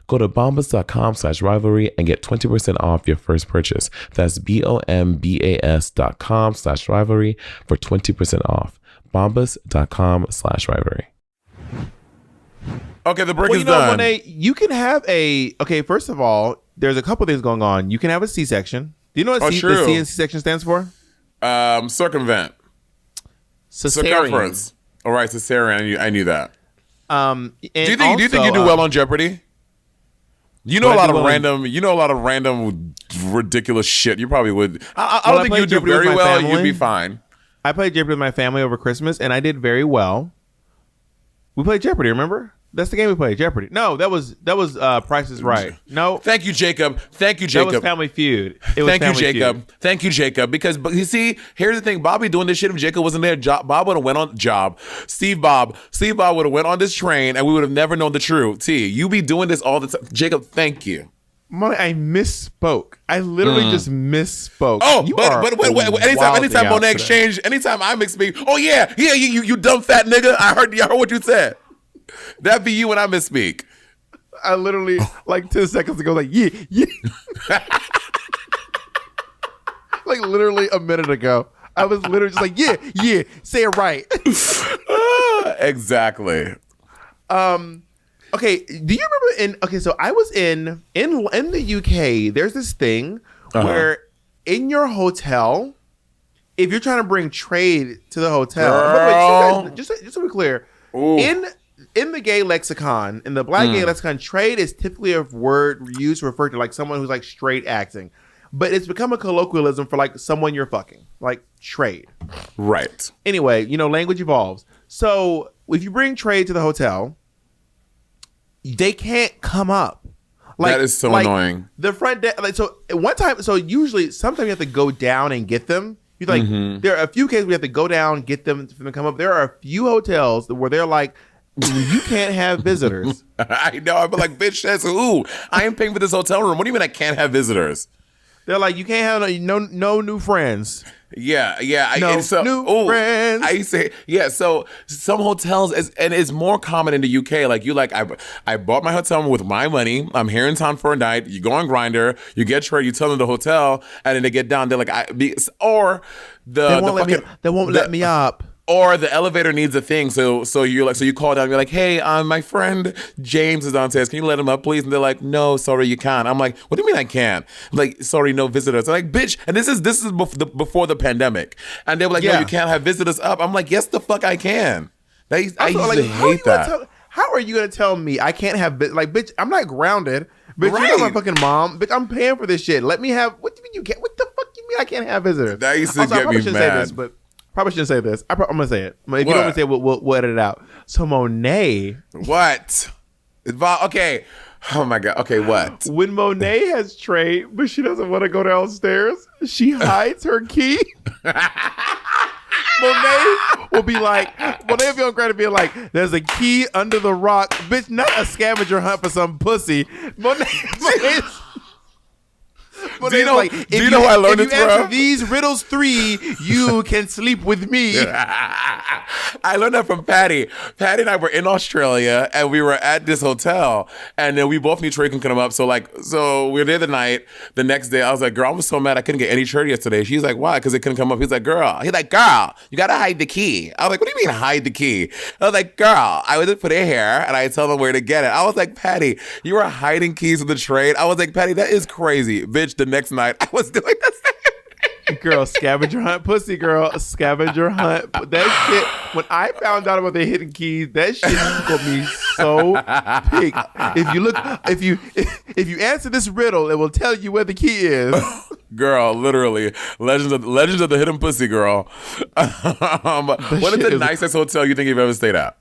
Go to bombas.com/rivalry and get 20% off your first purchase. That's bombas.com/rivalry for 20% off. bombas.com/rivalry. Okay, the break is done. Monet, you can have first of all, there's a couple things going on. You can have a C-section. Do you know what the C in C-section stands for? Circumvent. Circumference. All right, cesarean. I knew that. Do you think you do well on Jeopardy? You know a lot of random ridiculous shit. You probably would. I don't think you do very well. You'd be fine. I played Jeopardy with my family over Christmas, and I did very well. We played Jeopardy, remember? That's the game we played, Jeopardy. No, that was Price is Right. No. Thank you, Jacob. That was Family Feud. Thank you, Jacob. Because you see, here's the thing. Bobby doing this shit if Jacob wasn't there. Bob would have went on Steve Bob would have went on this train and we would have never known the truth. T, you be doing this all the time. Jacob, thank you. Monet, I misspoke. I literally just misspoke. Oh, but anytime Monet exchange, anytime I misspeak, oh yeah, you dumb fat nigga. I heard what you said. That be you when I misspeak. I literally, like 10 seconds ago, like, yeah. Like literally a minute ago. I was literally just like, yeah, say it right. Exactly. Okay, do you remember so I was in the UK, there's this thing where in your hotel, if you're trying to bring trade to the hotel, just to be clear, in the gay lexicon, in the black gay lexicon, trade is typically a word used to refer to like someone who's like straight acting. But it's become a colloquialism for like someone you're fucking, like trade. Right. Anyway, language evolves. So if you bring trade to the hotel, they can't come up. Like, that is so annoying. The front desk, sometimes you have to go down and get them. You're like, there are a few cases we have to go down, get them for them to come up. There are a few hotels where they're like, you can't have visitors. I know. I'm like, bitch, that's who? I am paying for this hotel room. What do you mean I can't have visitors? They're like, you can't have no new friends. Yeah. New friends. I say, yeah. So some hotels, and it's more common in the UK. Like I bought my hotel room with my money. I'm here in town for a night. You go on Grindr, you get trade, you tell them the hotel, and then they get down. They're like, they won't let me up. Or the elevator needs a thing, so you call down and you're like, hey, my friend James is downstairs. Can you let him up, please? And they're like, no, sorry, you can't. I'm like, what do you mean I can't? I'm like, sorry, no visitors. I'm like, bitch, and this is before the pandemic, and they were like, no, you can't have visitors up. I'm like, yes, the fuck I can. I used to hate that. How are you gonna tell me I can't have bitch? I'm not grounded. Bitch, you're not my fucking mom. Bitch, I'm paying for this shit. Let me have. What do you mean you can't? What the fuck you mean I can't have visitors? That used to get me mad. Say this, but probably shouldn't say this. I'm gonna say it. If you don't want to say it, we'll edit it out. So Monet. What? Okay. Oh my God. Okay, what? When Monet has trade, but she doesn't want to go downstairs, she hides her key. Monet will be like, Monet will be on Grindr be like, there's a key under the rock. Bitch, not a scavenger hunt for some pussy. Monet's do you know I learned it from? If you answer these riddles 3, you can sleep with me. I learned that from Patty. Patty and I were in Australia, and we were at this hotel, and then we both knew Trey can come up. So we were there the night. The next day, I was like, girl, I was so mad I couldn't get any Trey yesterday. She's like, why? Because it couldn't come up. He's like, girl, you gotta hide the key. I was like, what do you mean hide the key? I was like, girl, I would put it here, and I tell them where to get it. I was like, Patty, you were hiding keys in the trade. I was like, Patty, that is crazy, bitch. The next night, I was doing the same. Girl, scavenger hunt pussy, girl. Scavenger hunt. That shit, when I found out about the hidden keys, that shit got me so pig. If you answer this riddle, it will tell you where the key is. Girl, literally. Legends of the hidden pussy, girl. What is the nicest hotel you think you've ever stayed at?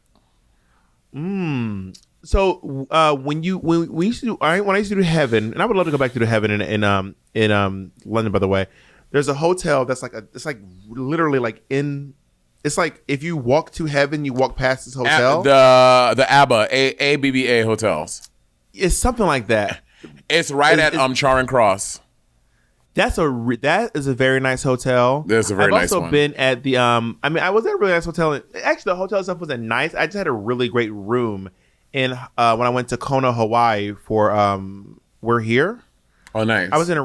So when we used to do, when I used to do Heaven, and I would love to go back to do Heaven in London, by the way. There's a hotel that's like it's like literally like in. It's like if you walk to Heaven, you walk past this hotel. The ABBA hotels. It's something like that. It's right at Charing Cross. That is a very nice hotel. That's a very nice one. I've also been at the I was at a really nice hotel. Actually, the hotel itself wasn't nice. I just had a really great room in when I went to Kona, Hawaii for We're Here. Oh, nice. I was in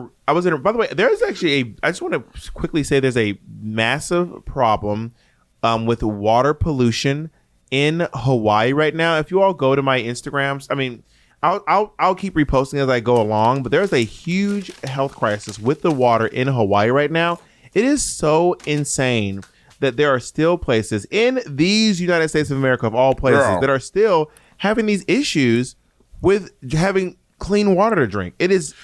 a. By the way, there's actually I just want to quickly say there's a massive problem with water pollution in Hawaii right now. If you all go to my Instagrams, I mean, I'll keep reposting as I go along, but there's a huge health crisis with the water in Hawaii right now. It is so insane that there are still places in these United States of America, of all places, that are still having these issues with having clean water to drink. It is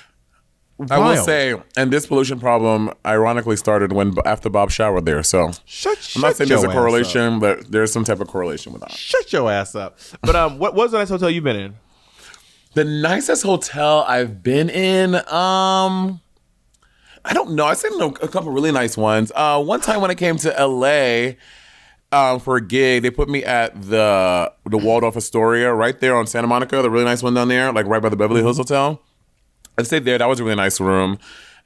wild. I will say, and this pollution problem ironically started after Bob showered there. So I'm not saying there's a correlation, but there's some type of correlation with that. Shut your ass up. But what was the nice hotel you've been in? The nicest hotel I've been in, I don't know. I've seen a couple really nice ones. One time when I came to LA for a gig, they put me at the Waldorf Astoria right there on Santa Monica, the really nice one down there, like right by the Beverly Hills Hotel. I stayed there. That was a really nice room.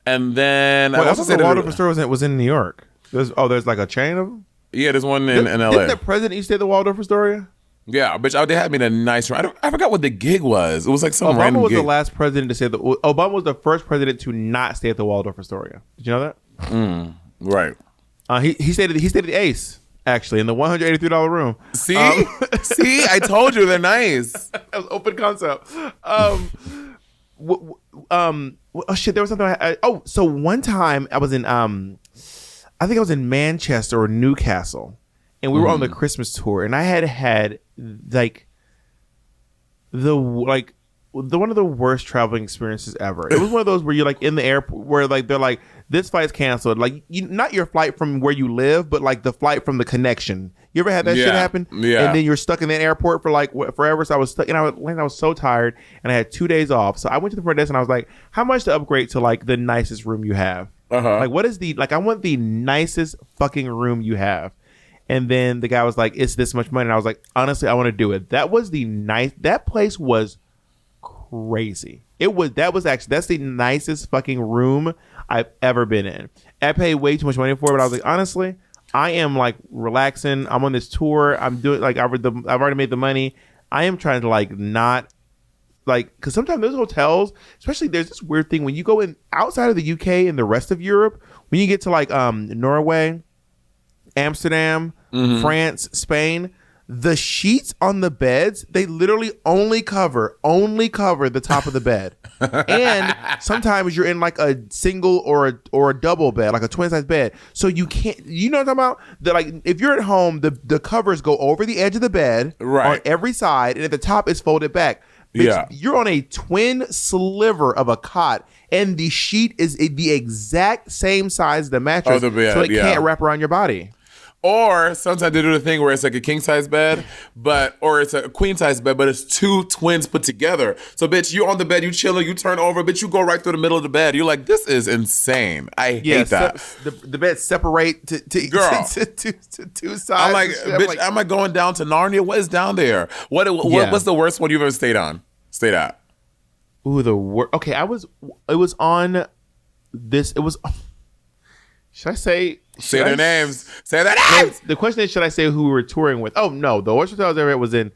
And then I also stayed the Waldorf Astoria was in New York. There's like a chain of them? Yeah, there's one in LA. Didn't the president used to stay at the Waldorf Astoria? Yeah, bitch, they had me in a nice room. I forgot what the gig was. It was like some random Obama was gig. the last president to stay Obama was the first president to not stay at the Waldorf Astoria. Did you know that? Right. He stayed at the Ace, actually, in the $183 room. See? See? I told you they're nice. That was open concept. Oh shit, there was something so one time I was in I think I was in Manchester or Newcastle, and we were on the Christmas tour, and I had like one of the worst traveling experiences ever. It was one of those where you're like in the airport where like they're like, this flight's canceled. Like not your flight from where you live, but like the flight from the connection. You ever had that shit happen? Yeah. And then you're stuck in that airport for like forever. So I was stuck, and I was so tired, and I had 2 days off. So I went to the front desk and I was like, how much to upgrade to like the nicest room you have? Like what is I want the nicest fucking room you have. And then the guy was like, it's this much money. And I was like, honestly, I want to do it. That place was crazy. That's the nicest fucking room I've ever been in. I paid way too much money for it, but I was like, honestly, I am like relaxing. I'm on this tour. I'm doing like, I've already made the money. I am trying to like not like, because sometimes those hotels, especially there's this weird thing when you go in outside of the UK and the rest of Europe, when you get to like Norway, Amsterdam, France, Spain, the sheets on the beds, they literally only cover the top of the bed. And sometimes you're in like a single or a double bed, like a twin size bed. So you can't, you know what I'm talking about? That like if you're at home, the covers go over the edge of the bed on every side, and at the top is folded back. Bitch, you're on a twin sliver of a cot, and the sheet is the exact same size as the mattress, so it can't wrap around your body. Or sometimes they do the thing where it's like a king size bed, or it's a queen size bed, but it's two twins put together. So, bitch, you're on the bed, you chilling, you turn over, bitch, you go right through the middle of the bed. You're like, this is insane. I hate that. The beds separate to two sides. I'm like, bitch, am I going down to Narnia? What is down there? What's the worst one you've ever stayed at? Ooh, the worst. Okay, it was on this. It was. Should I say? Say their names. Say their names. The question is, should I say who we were touring with? Oh no, the worst hotel I was ever at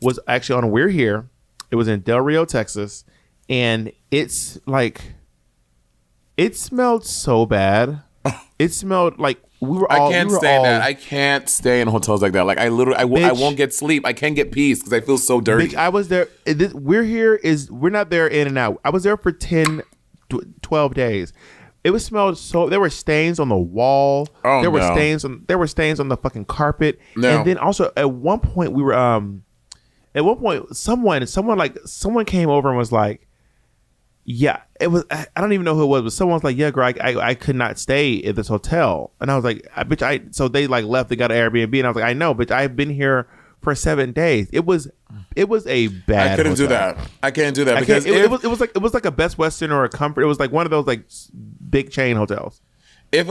was actually on We're Here. It was in Del Rio, Texas, and it's like, it smelled so bad. It smelled like we were all. I can't stay in hotels like that. Like I won't get sleep. I can't get peace because I feel so dirty. Bitch, I was there. We're not there in and out. I was there for 10, 12 days. It was smelled so. There were stains on the wall. There were stains on the fucking carpet. No. And then also at one point we were someone came over and was like, yeah, it was. I don't even know who it was, but someone was like, yeah, girl, I could not stay at this hotel. And I was like, bitch, so they like left. They got an Airbnb, and I was like, I know, bitch, I've been here for 7 days. It was a bad. I couldn't hotel. do that. I can't do that because it was like a Best Western or a Comfort. It was like one of those like big chain hotels. If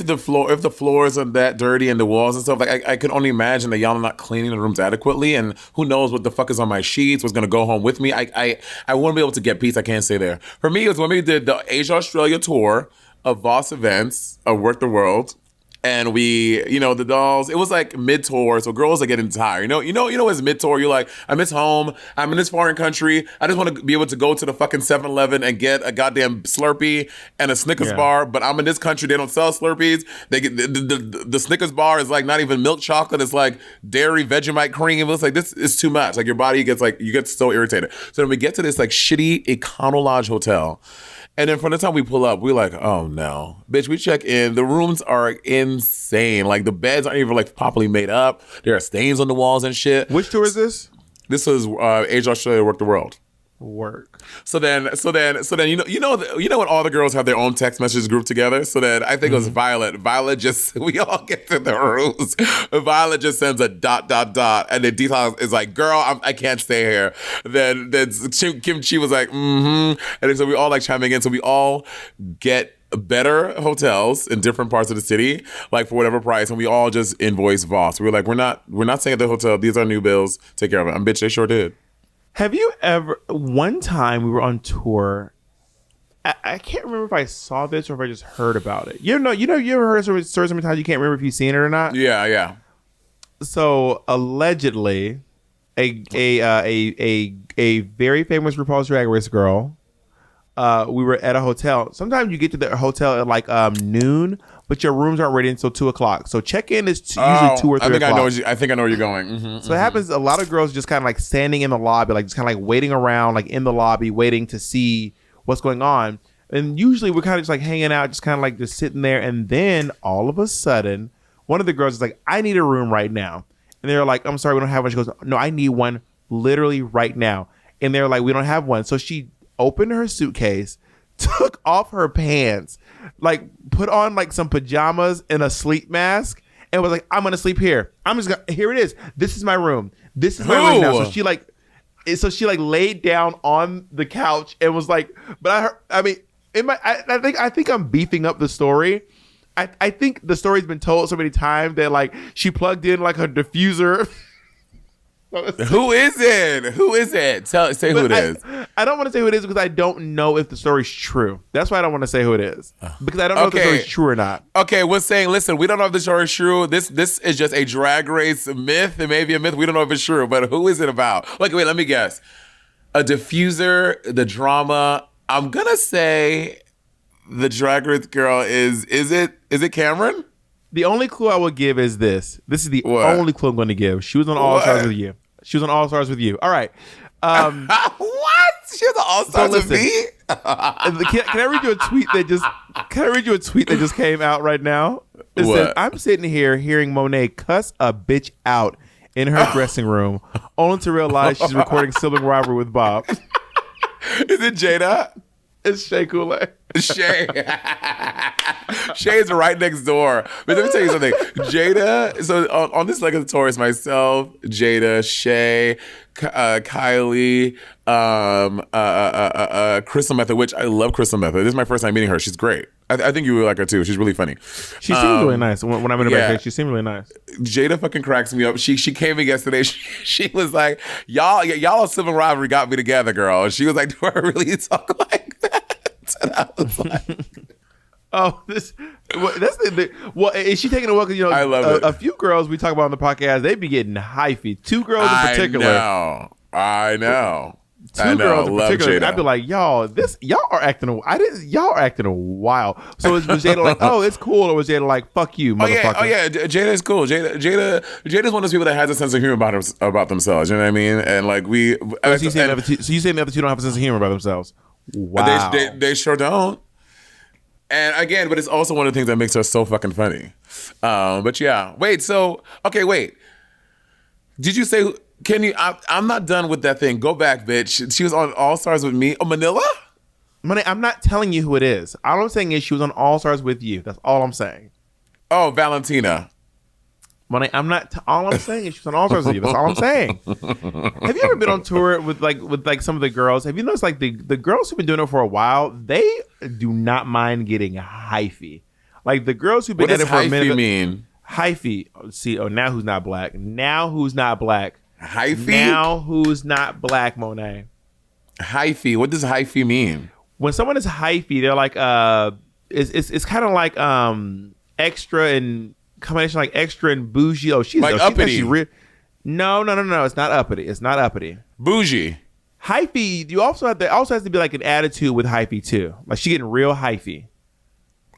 the floors are that dirty and the walls and stuff, like I could only imagine that y'all are not cleaning the rooms adequately, and who knows what the fuck is on my sheets, what's gonna go home with me. I won't be able to get peace. I can't stay there. For me, it was when we did the Asia Australia tour of Voss Events of Work the World. And we, the dolls, it was like mid-tour, so girls are getting tired. You know, it's mid-tour. You're like, I miss home. I'm in this foreign country. I just want to be able to go to the fucking 7-Eleven and get a goddamn Slurpee and a Snickers bar. But I'm in this country. They don't sell Slurpees. They get the Snickers bar is like not even milk chocolate. It's like dairy Vegemite cream. It's like, this is too much. Like your body gets like, you get so irritated. So then we get to this like shitty Econo Lodge hotel. And then from the time we pull up, we're like, oh no. Bitch, we check in. The rooms are insane. Like the beds aren't even like properly made up. There are stains on the walls and shit. Which tour is this? This is Asia Australia Work the World. Work. So then you know when all the girls have their own text message group together. So then I think it was Violet. Violet just we all get to the rooms. Violet just sends a ... and then Detox is like, girl, I can't stay here. Then Kim Chi was like, and then so we all like chiming in. So we all get better hotels in different parts of the city, like for whatever price, and we all just invoice Voss. We were like, we're not staying at the hotel. These are new bills. Take care of it. And bitch, they sure did. Have you ever? One time we were on tour. I can't remember if I saw this or if I just heard about it. You ever heard of stories so many times you can't remember if you've seen it or not? Yeah. So allegedly, a very famous RuPaul's Drag Race girl. We were at a hotel. Sometimes you get to the hotel at like noon, but your rooms aren't ready until 2:00. So check-in is usually 2 or 3 o'clock. I think I know where you're going. It happens. A lot of girls just kind of like standing in the lobby, like just kind of like waiting around, like in the lobby, waiting to see what's going on. And usually we're kind of just like hanging out, just kind of like just sitting there. And then all of a sudden, one of the girls is like, "I need a room right now." And they're like, "I'm sorry, we don't have one." She goes, "No, I need one literally right now." And they're like, "We don't have one." So she opened her suitcase, took off her pants, like put on like some pajamas and a sleep mask, and was like, "I'm gonna sleep here. Here it is. This is my room. This is my room now." So she laid down on the couch and was like, I think I'm beefing up the story. I think the story's been told so many times that like she plugged in like her diffuser. Who is it? Say who it is. I don't want to say who it is because I don't know if the story's true. That's why I don't want to say who it is, because I don't know if the story's true or not. Okay, we're saying, listen, we don't know if the story's true. This is just a Drag Race myth. It may be a myth. We don't know if it's true, but who is it about? Wait, let me guess. A diffuser, the drama. I'm gonna say the Drag Race girl is it Cameron? The only clue I will give is this. This is the only clue I'm going to give. She was on All Stars with you. All right. What? She was on All Stars with me? Can I read you a tweet that just came out right now? It says, "I'm sitting here hearing Monet cuss a bitch out in her dressing room, only to realize she's recording Sibling Rivalry with Bob." Is it Jada? It's Shea Coulee. Shay is right next door. But let me tell you something. Jada, so on this leg of the tour is myself, Jada, Shay, Kylie, Crystal Method, which I love Crystal Method. This is my first time meeting her. She's great. I think you would like her too. She's really funny. She seems really nice. When I'm in her backstage, she seemed really nice. Jada fucking cracks me up. She came in yesterday. She was like, y'all Sibling Rivalry got me together, girl. And she was like, do I really talk like that? And I was like, oh, that's the well. Is she taking a walk? I love it. A few girls we talk about on the podcast, they be getting hyphy. 2 girls in particular. I know. Two girls in particular. I'd be like, y'all are acting wild. So was Jada like, oh, it's cool, or was Jada like, fuck you, motherfucker? Oh yeah, Jada is cool. Jada's one of those people that has a sense of humor about themselves. You know what I mean? And like so you saying the other two don't have a sense of humor about themselves? Wow. They sure don't. And again, but it's also one of the things that makes her so fucking funny. But yeah. Wait. Did you say? Can you? I'm not done with that thing. Go back, bitch. She was on All Stars with me. Oh, Manila? Monet, I'm not telling you who it is. All I'm saying is she was on All Stars with you. That's all I'm saying. Oh, Valentina. Monet, I'm not. All I'm saying is she's on all stars with you. That's all I'm saying. Have you ever been on tour with some of the girls? Have you noticed like the girls who've been doing it for a while? They do not mind getting hyphy. Like the girls who've been at it for a minute. What does hyphy mean? Hyphy. See, now who's not black? Now who's not black? Hyphy. Now who's not black? Monet. Hyphy. What does hyphy mean? When someone is hyphy, they're like it's kind of like extra and combination like extra and bougie. Oh, she's like uppity. No. It's not uppity. It's not uppity. Bougie. Hyphy. You also have to. Also has to be like an attitude with hyphy too. Like she getting real hyphy.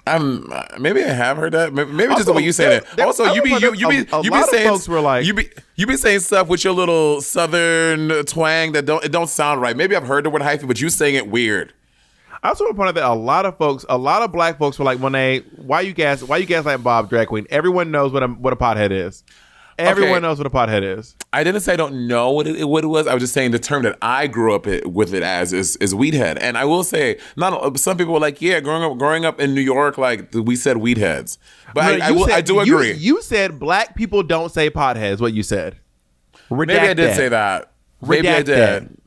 Maybe I have heard that. Maybe also, just the way you say it. Also, you be saying folks were like you be saying stuff with your little southern twang that don't sound right. Maybe I've heard the word hyphy, but you saying it weird. I also want to point out that a lot of black folks were like, Monet, why you guys like Bob drag queen? Everyone knows what a pothead is. Everyone knows what a pothead is. I didn't say I don't know what it was. I was just saying the term that I grew up with it as is weedhead. And I will say, some people were like, yeah, growing up in New York, like we said weedheads. But I do agree. You said black people don't say potheads. What you said? Maybe I did say that. Maybe I did.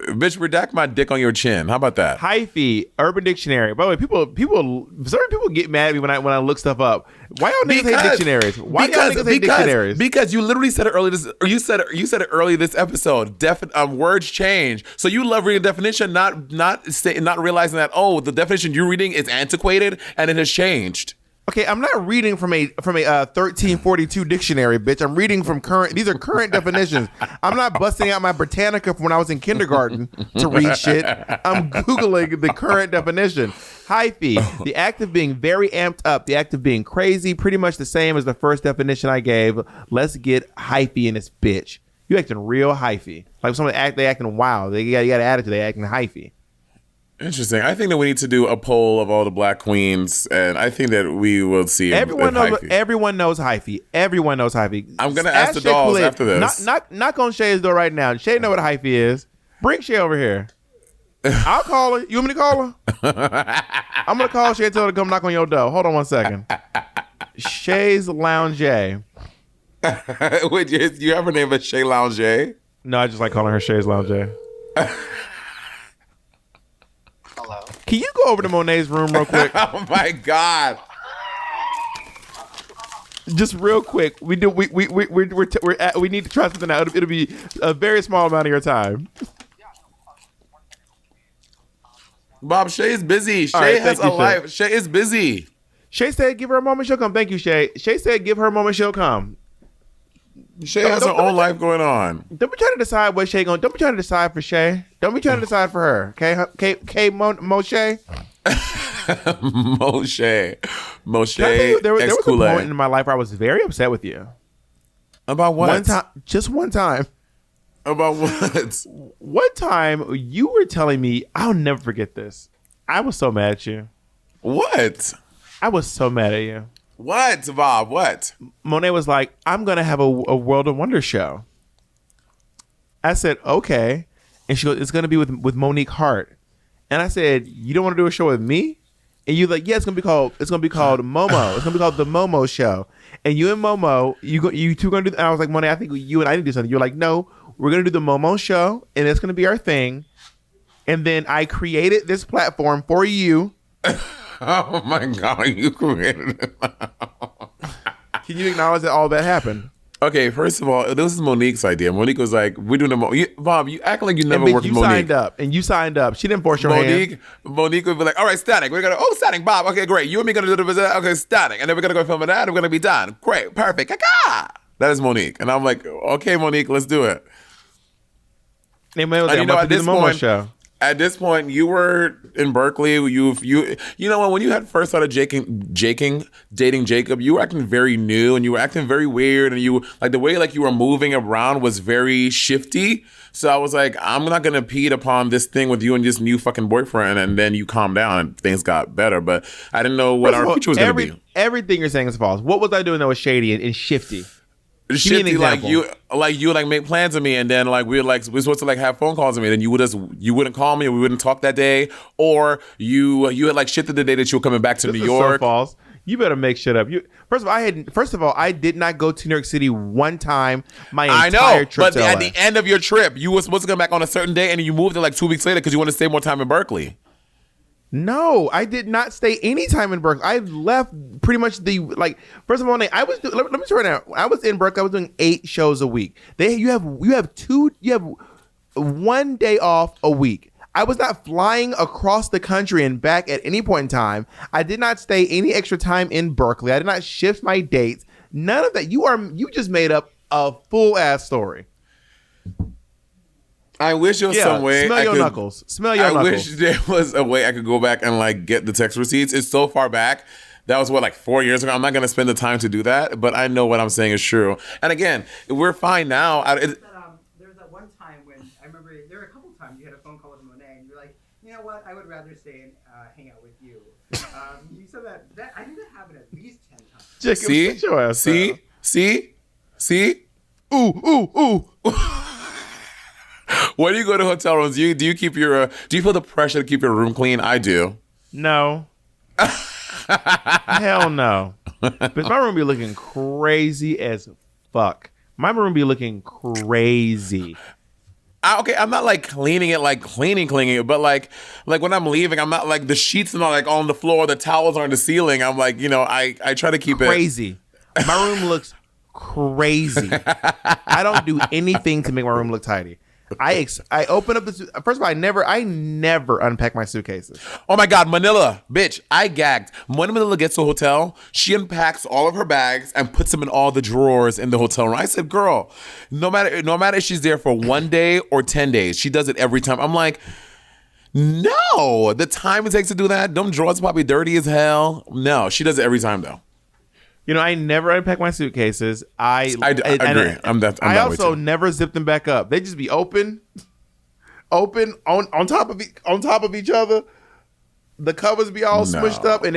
Bitch, redact my dick on your chin. How about that? Hyphy, Urban Dictionary. By the way, certain people get mad at me when I look stuff up. Why y'all niggas hate dictionaries? Why y'all niggas hate dictionaries? Because you literally said it earlier. You said it earlier this episode. Words change. So you love reading a definition, not realizing that the definition you're reading is antiquated and it has changed. Okay, I'm not reading from a 1342 dictionary, bitch. I'm reading from current. These are current definitions. I'm not busting out my Britannica from when I was in kindergarten to read shit. I'm Googling the current definition. Hyphy, the act of being very amped up, the act of being crazy, pretty much the same as the first definition I gave. Let's get hyphy in this bitch. You acting real hyphy. Like someone they acting wild. They got an attitude. They acting hyphy. Interesting. I think that we need to do a poll of all the black queens, and I think that we will see. Everyone knows hyphy. Everyone knows hyphy. I'm gonna ask the dolls after this. Knock on Shay's door right now. Shay know what hyphy is. Bring Shay over here. I'll call her. You want me to call her? I'm gonna call Shay and tell her to come knock on your door. Hold on 1 second. Shay's Lounge. Wait, you have her name as Shay Lounge? No, I just like calling her Shay's Lounge. Can you go over to Monet's room real quick? Oh my God! Just real quick, we need to try something out. It'll be a very small amount of your time. Bob, Shay is busy. Shay has a life. Shay is busy. Shay said, "Give her a moment, she'll come." Thank you, Shay. Shay said, "Give her a moment, she'll come." Shay has her own life going on. Don't be trying to decide what Shay going. Don't be trying to decide for Shay. Don't be trying to decide for her. Okay, Moshe. Moshe. There was a point in my life where I was very upset with you. About what? Just one time. About what? One time you were telling me, I'll never forget this. I was so mad at you. What? I was so mad at you. What, Bob? What? Monet was like, I'm going to have a World of Wonder show. I said, okay. And she goes, it's going to be with Monique Hart. And I said, you don't want to do a show with me? And you're like, yeah, it's going to be called Momo. It's going to be called the Momo Show. And you and Momo, you two going to do, and I was like, Monet, I think you and I need to do something. You're like, no, we're going to do the Momo Show, and it's going to be our thing. And then I created this platform for you. Oh my God, you created it. Can you acknowledge that all that happened? Okay, first of all, this is Monique's idea. Monique was like, we're doing Bob, you act like you never worked with Monique. You signed up. She didn't force your hand. Monique would be like, all right, Static. We're going to, Static, Bob. Okay, great. You and me going to do the, okay, Static. And then we're going to go film that and we're going to be done. Great, perfect. That is Monique. And I'm like, okay, Monique, let's do it. And you know, at this point, show. At this point, you were in Berkeley. You know when you had first started dating Jacob, you were acting very new and you were acting very weird, and you like the way like you were moving around was very shifty. So I was like, I'm not gonna impede upon this thing with you and this new fucking boyfriend. And then you calmed down and things got better. But I didn't know what our future was gonna be. Everything you're saying is false. What was I doing that was shady and shifty? Shifty, like you make plans with me, and then like we're supposed to like have phone calls with me, then you wouldn't call me, and we wouldn't talk that day, or you had like shifted the day that you were coming back to New York. So false. You better make shit up. First of all, I did not go to New York City one time. My entire trip. But at the end of your trip, you were supposed to come back on a certain day, and you moved it like 2 weeks later because you want to stay more time in Berkeley. No, I did not stay any time in Berkeley. I left pretty much first of all, let me try now. I was in Berkeley. I was doing 8 shows a week. You have 1 day off a week. I was not flying across the country and back at any point in time. I did not stay any extra time in Berkeley. I did not shift my dates. None of that. You just made up a full ass story. I wish there was some way. Smell your knuckles. I wish there was a way I could go back and like get the text receipts. It's so far back. That was like 4 years ago. I'm not going to spend the time to do that, but I know what I'm saying is true. And again, we're fine now. There was that one time when I remember there were a couple times you had a phone call with Monet and you're like, you know what? I would rather stay and hang out with you. You said that I think that happened at least 10 times. Jacob, see? Ooh. When you go to hotel rooms, do you keep your do you feel the pressure to keep your room clean? I do. No. Hell no. But my room be looking crazy as fuck. My room be looking crazy. I'm not like cleaning it, like cleaning it, but like when I'm leaving, I'm not like the sheets are not like on the floor, the towels are on the ceiling. I'm like, I try to keep crazy. My room looks crazy. I don't do anything to make my room look tidy. I open up this. First of all, I never unpack my suitcases. Oh my God, Manila, bitch! I gagged. When Manila gets to a hotel, she unpacks all of her bags and puts them in all the drawers in the hotel room. I said, girl, no matter if she's there for 1 day or 10 days, she does it every time. I'm like, no, the time it takes to do that. Them drawers are probably dirty as hell. No, she does it every time though. I never unpack my suitcases. I agree. I also never zip them back up. They just be open on top of each other. The covers be all smushed up. And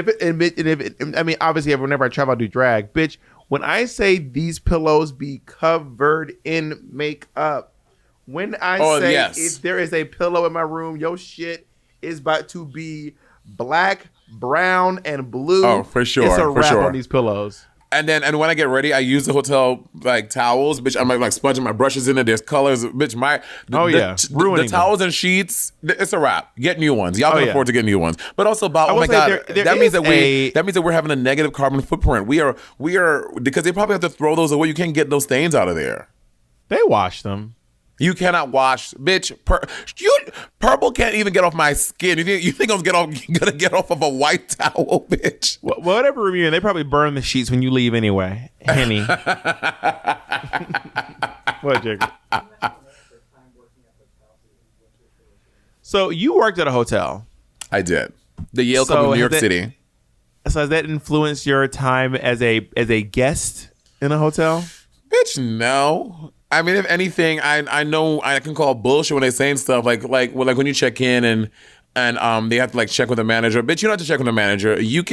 obviously, whenever I travel, I do drag. Bitch, when I say these pillows be covered in makeup, when I say if there is a pillow in my room, your shit is about to be black, brown, and blue. Oh, for sure. It's a wrap on these pillows. And when I get ready, I use the hotel like towels. Bitch, I'm like sponging my brushes in it. There's colors. Bitch, the towels and sheets. It's a wrap. Get new ones. Y'all can afford to get new ones. But also, Bob, oh my God, that means that we're having a negative carbon footprint. We are because they probably have to throw those away. You can't get those stains out of there. They wash them. You cannot wash, bitch. Purple can't even get off my skin. You think I'm gonna get off of a white towel, bitch? Whatever room you're in, they probably burn the sheets when you leave anyway. Henny. What, Jacob? So you worked at a hotel. I did. The Yale Club of New York City. So has that influenced your time as a guest in a hotel? Bitch, no. I mean, if anything, I know I can call bullshit when they saying stuff like when you check in and they have to like check with the manager. Bitch, you don't have to check with the manager. You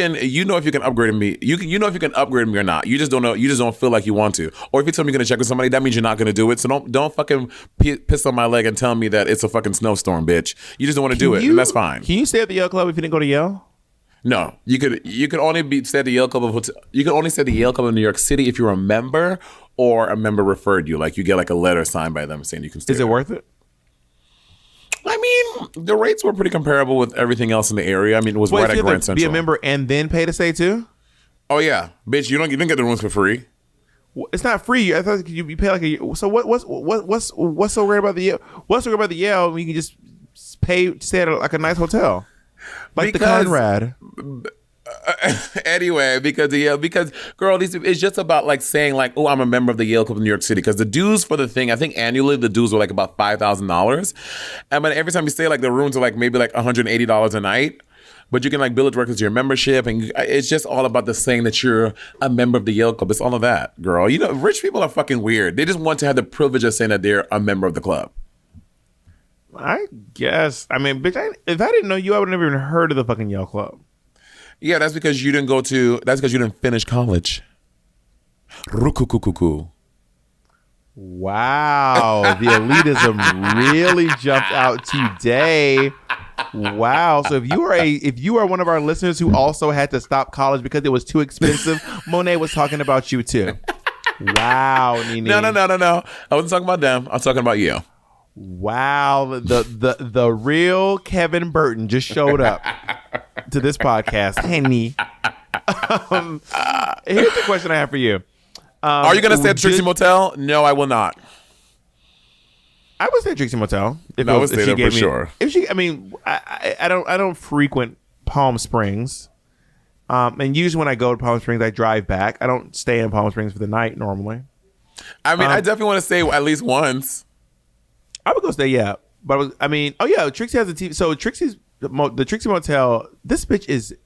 know if you can upgrade me. You know if you can upgrade me or not. You just don't know. You just don't feel like you want to. Or if you tell me you're gonna check with somebody, that means you're not gonna do it. So don't fucking piss on my leg and tell me that it's a fucking snowstorm, bitch. You just don't want to do it, and that's fine. Can you stay at the Yale Club if you didn't go to Yale? No, you could only stay at the Yale Club of Hotel. You could only stay at the Yale Club of New York City if you're a member or a member referred you. Like you get like a letter signed by them saying you can stay. Is it worth it? I mean, the rates were pretty comparable with everything else in the area. I mean, it was right at Grand Central. Be a member and then pay to stay too? Oh yeah, bitch! You didn't get the rooms for free. It's not free. I thought you pay like a. So what's so great about the Yale? What's so great about the Yale? When you can just pay to stay at like a nice hotel, like the Conrad. Anyway, because girl, it's just about like saying like, oh, I'm a member of the Yale Club of New York City. Because the dues for the thing, I think annually the dues were like about $5,000, and but every time you stay, like the rooms are like maybe like $180 a night. But you can like bill it directly to your membership, and it's just all about the saying that you're a member of the Yale Club. It's all of that, girl. You know, rich people are fucking weird. They just want to have the privilege of saying that they're a member of the club. I guess. I mean, bitch, if I didn't know you, I would have never even heard of the fucking Yale Club. Yeah, that's because you didn't finish college. Rukukukuku. Wow, the elitism really jumped out today. Wow. So if you are one of our listeners who also had to stop college because it was too expensive, Monet was talking about you too. Wow, Nene. No. I wasn't talking about them. I was talking about you. Wow. The real Kevin Burton just showed up to this podcast. Henny. Here's the question I have for you. Are you going to stay at Trixie Motel? No, I will not. I would stay at Trixie Motel. I would stay there for sure. I don't frequent Palm Springs. And usually when I go to Palm Springs, I drive back. I don't stay in Palm Springs for the night normally. I mean, I definitely want to stay at least once. I would go stay, yeah. But Trixie has a TV. So the Trixie Motel, this bitch is...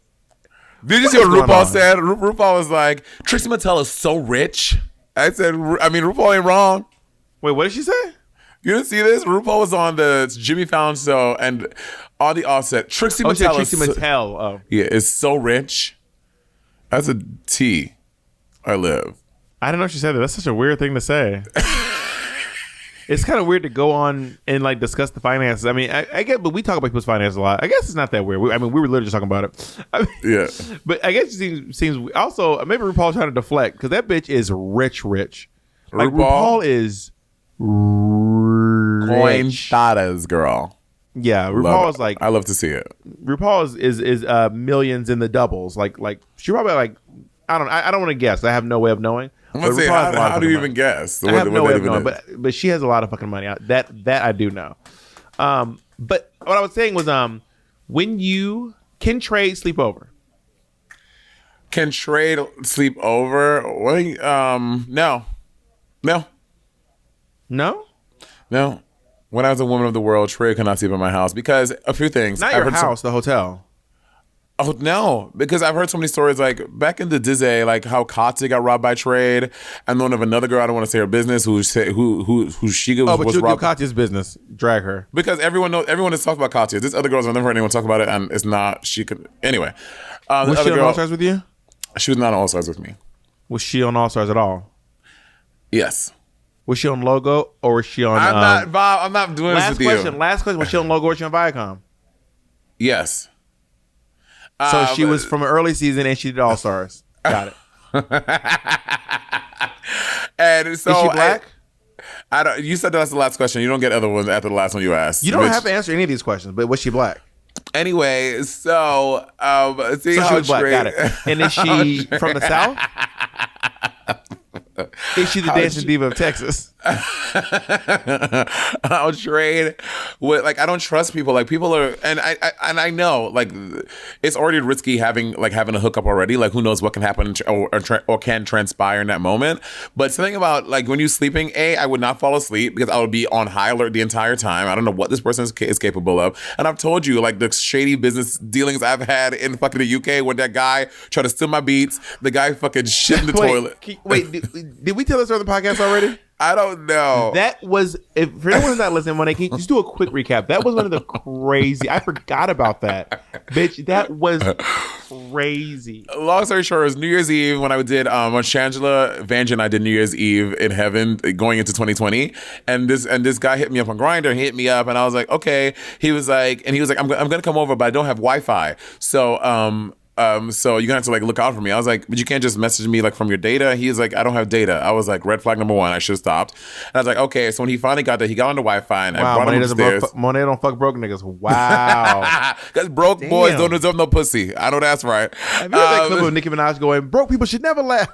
Did you see what RuPaul said? RuPaul was like, Trixie Motel is so rich. I said, RuPaul ain't wrong. Wait, what did she say? You didn't see this? RuPaul was on the Jimmy Fallon show and on the offset. Trixie Motel is so rich. That's a T. I live. I don't know if she said that. That's such a weird thing to say. It's kind of weird to go on and like discuss the finances. I mean, I get, but we talk about people's finances a lot. I guess it's not that weird. We were literally just talking about it. Yeah. But I guess it seems also maybe RuPaul's trying to deflect because that bitch is rich. Like RuPaul is Cointadas, girl. Yeah, RuPaul is like, I love to see it. RuPaul is millions in the doubles. Like she probably like I don't want to guess. I have no way of knowing. I'm gonna say, how do you even guess? I have no way of knowing, but she has a lot of fucking money. That I do know. But what I was saying was, when you can trade sleep over. Can trade sleep over? No. When I was a woman of the world, Trey could not sleep in my house because a few things. Not your house, the hotel. Oh no! Because I've heard so many stories, like back in the Disney, like how Katya got robbed by trade, and then of another girl. I don't want to say her business. Who she was you'll robbed. give Katya's business. Drag her because everyone has talked about Katya. This other girls, I've never heard anyone talk about it, and it's not. She could anyway. Was she on All Stars with you? She was not on All Stars with me. Was she on All Stars at all? Yes. Was she on Logo or was she on? I'm not Bob. I'm not doing this with you. Last question. Was she on Logo or was she on Viacom? Yes. So she was from an early season and she did All Stars. Got it. And so is she black? I don't. You said that's the last question. You don't get other ones after the last one you asked. You don't have to answer any of these questions. But was she black? Anyway, so see so how she was black. Got it. And is she from the South? Is she the dancing diva of Texas? I'll trade with I don't trust people. Like people are, and I know like it's already risky having a hookup already. Like who knows what can happen or can transpire in that moment. But something about like when you're sleeping, I would not fall asleep because I would be on high alert the entire time. I don't know what this person is capable of. And I've told you like the shady business dealings I've had in fucking the UK when that guy tried to steal my beats. The guy fucking shit in the toilet. Did we tell this on the podcast already? I don't know. That was, for anyone who's not listening, Monet, can you just do a quick recap? That was one of the crazy. I forgot about that, bitch. That was crazy. Long story short, it was New Year's Eve when I did when Shangela Vanjie and I did New Year's Eve in heaven going into 2020, and this guy hit me up on Grindr. He hit me up, and I was like, okay. He was like, I'm gonna come over, but I don't have Wi-Fi, so so you're gonna have to like look out for me. I was like, but you can't just message me like from your data. He was like, I don't have data. I was like, red flag number one. I should have stopped. And I was like, okay. So when he finally got there, he got on the Wi-Fi and I brought him upstairs. Monet don't fuck broke niggas. Wow. Because broke boys don't deserve no pussy. I know that's right. Have you heard that clip of Nicki Minaj going, broke people should never laugh?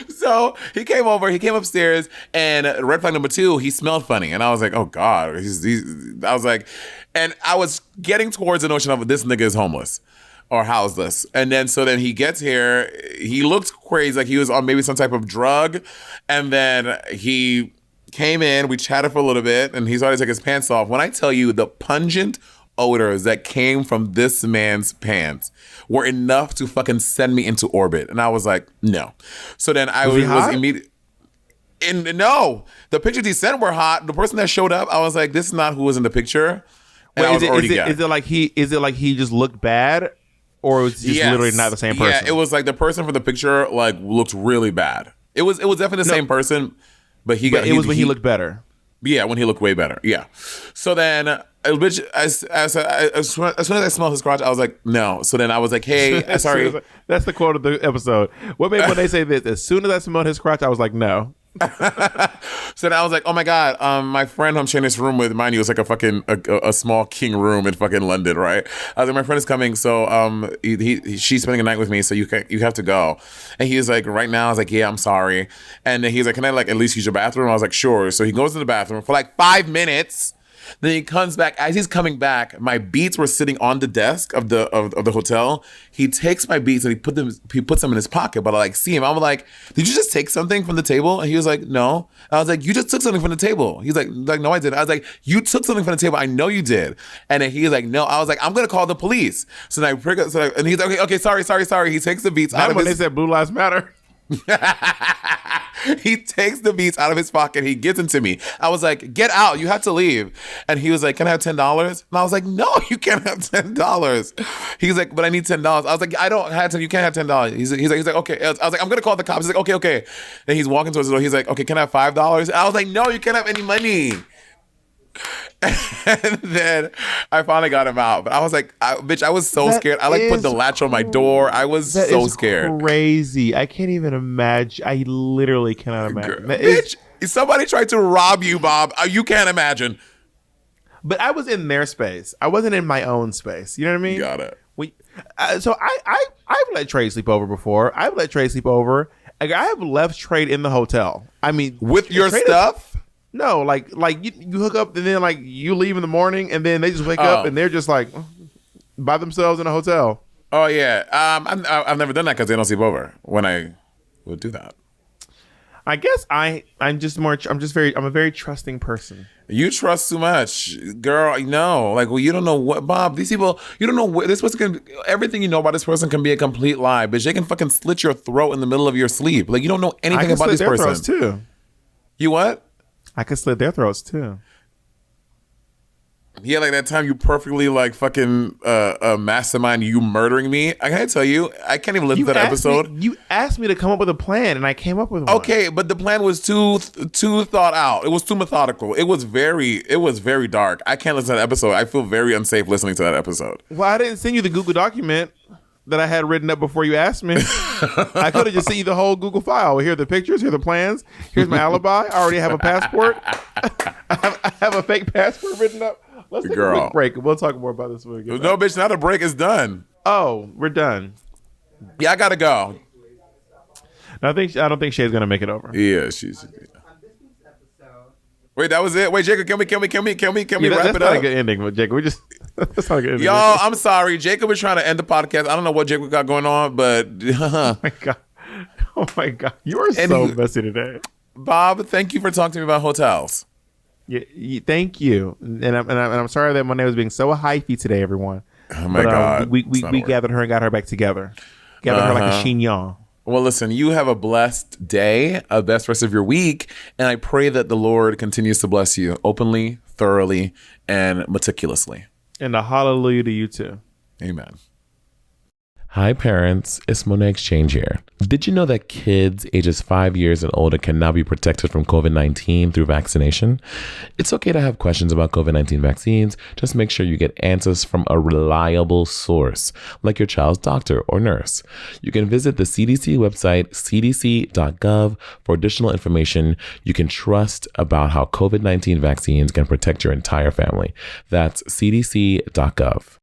So he came upstairs, and red flag number two, he smelled funny. And I was like, oh God. I was like, and I was getting towards the notion of this nigga is homeless or houseless. And then he gets here, he looked crazy, like he was on maybe some type of drug. And then he came in, we chatted for a little bit, and he started to take his pants off. When I tell you the pungent odors that came from this man's pants were enough to fucking send me into orbit. And I was like, no. So then I was immediately... And no, the pictures he sent were hot. The person that showed up, I was like, this is not who was in the picture. And wait, is it like he just looked bad, or was just literally not the same person? Yeah, it was like the person from the picture like looked really bad. It was definitely the same person, but it was when he looked better. Yeah, when he looked way better. Yeah. So then, bitch, as soon as I smelled his crotch, I was like, no. So then I was like, hey, sorry. That's the quote of the episode. What made when they say this? As soon as I smelled his crotch, I was like, no. So then I was like, oh my God, my friend I'm sharing this room with, mind you, it's like a fucking a small king room in fucking London, right? I was like, my friend is coming, so she's spending a night with me, so you have to go. And he was like, right now, I was like, yeah, I'm sorry. And then he's like, can I like at least use your bathroom? I was like, sure. So he goes to the bathroom for like 5 minutes. Then he comes back. As he's coming back, my Beats were sitting on the desk of the hotel. He takes my Beats and he puts them in his pocket. But I like see him. I'm like, did you just take something from the table? And he was like, no. I was like, you just took something from the table. He's like, no, I didn't. I was like, you took something from the table. I know you did. And then he's like, no. I was like, I'm gonna call the police. So then and he's like, okay, sorry. He takes the Beats out of his. They said Blue Lives Matter. He takes the Beats out of his pocket. He gives them to me. I was like, get out. You have to leave. And he was like, can I have $10? And I was like, no, you can't have $10. He's like, but I need $10. I was like, I don't have $10. You can't have $10. He's like, okay. I was like, I'm going to call the cops. He's like, okay. And he's walking towards the door. He's like, okay, can I have $5? And I was like, no, you can't have any money. And then I finally got him out, but I was like, bitch, I was so scared. I like put the latch on my door. I was so scared. Crazy. I can't even imagine. I literally cannot imagine. Bitch, somebody tried to rob you, Bob. You can't imagine. But I was in their space. I wasn't in my own space. You know what I mean? Got it. So I've let Trey sleep over before. I've let Trey sleep over. Like, I have left Trey in the hotel. I mean, with your stuff. No, like you hook up and then like you leave in the morning and then they just wake up and they're just like by themselves in a hotel. Oh yeah, I've never done that because they don't sleep over when I would do that. I guess I'm a very trusting person. You trust too much, girl. No, like, well, you don't know what, Bob. These people, you don't know what this person can. Everything you know about this person can be a complete lie, but they can fucking slit your throat in the middle of your sleep. Like, you don't know anything about this person. I can slit their throats too. You what? I could slit their throats too. Yeah, like that time you perfectly like fucking mastermind you murdering me. I gotta tell you, I can't even listen to that episode. You asked me to come up with a plan, and I came up with one. Okay, but the plan was too thought out. It was too methodical. It was very dark. I can't listen to that episode. I feel very unsafe listening to that episode. Well, I didn't send you the Google document that I had written up before you asked me. I could have just sent you the whole Google file. Here are the pictures. Here are the plans. Here's my alibi. I already have a passport. I have a fake passport written up. Let's take a quick break. We'll talk more about this when we get back. No, bitch, not a break. It's done. Oh, we're done. Yeah, I gotta go. No, I don't think Shay's gonna make it over. Yeah, she's. Wait, that was it? Wait, Jacob, can we wrap it up? That's not a good ending, but Jacob, that's not a good ending. Y'all, I'm sorry. Jacob was trying to end the podcast. I don't know what Jacob got going on, but oh my god, you are so messy today. Bob, thank you for talking to me about hotels. Yeah, thank you, and I'm sorry that Monet was being so hyphy today, everyone. Oh my god, we gathered her and got her back together. Gathered her like a chignon. Well, listen, you have a blessed day, a best rest of your week, and I pray that the Lord continues to bless you openly, thoroughly, and meticulously. And a hallelujah to you too. Amen. Hi parents, it's Monet Exchange here. Did you know that kids ages 5 years and older can now be protected from COVID-19 through vaccination? It's okay to have questions about COVID-19 vaccines. Just make sure you get answers from a reliable source, like your child's doctor or nurse. You can visit the CDC website, cdc.gov, for additional information you can trust about how COVID-19 vaccines can protect your entire family. That's cdc.gov.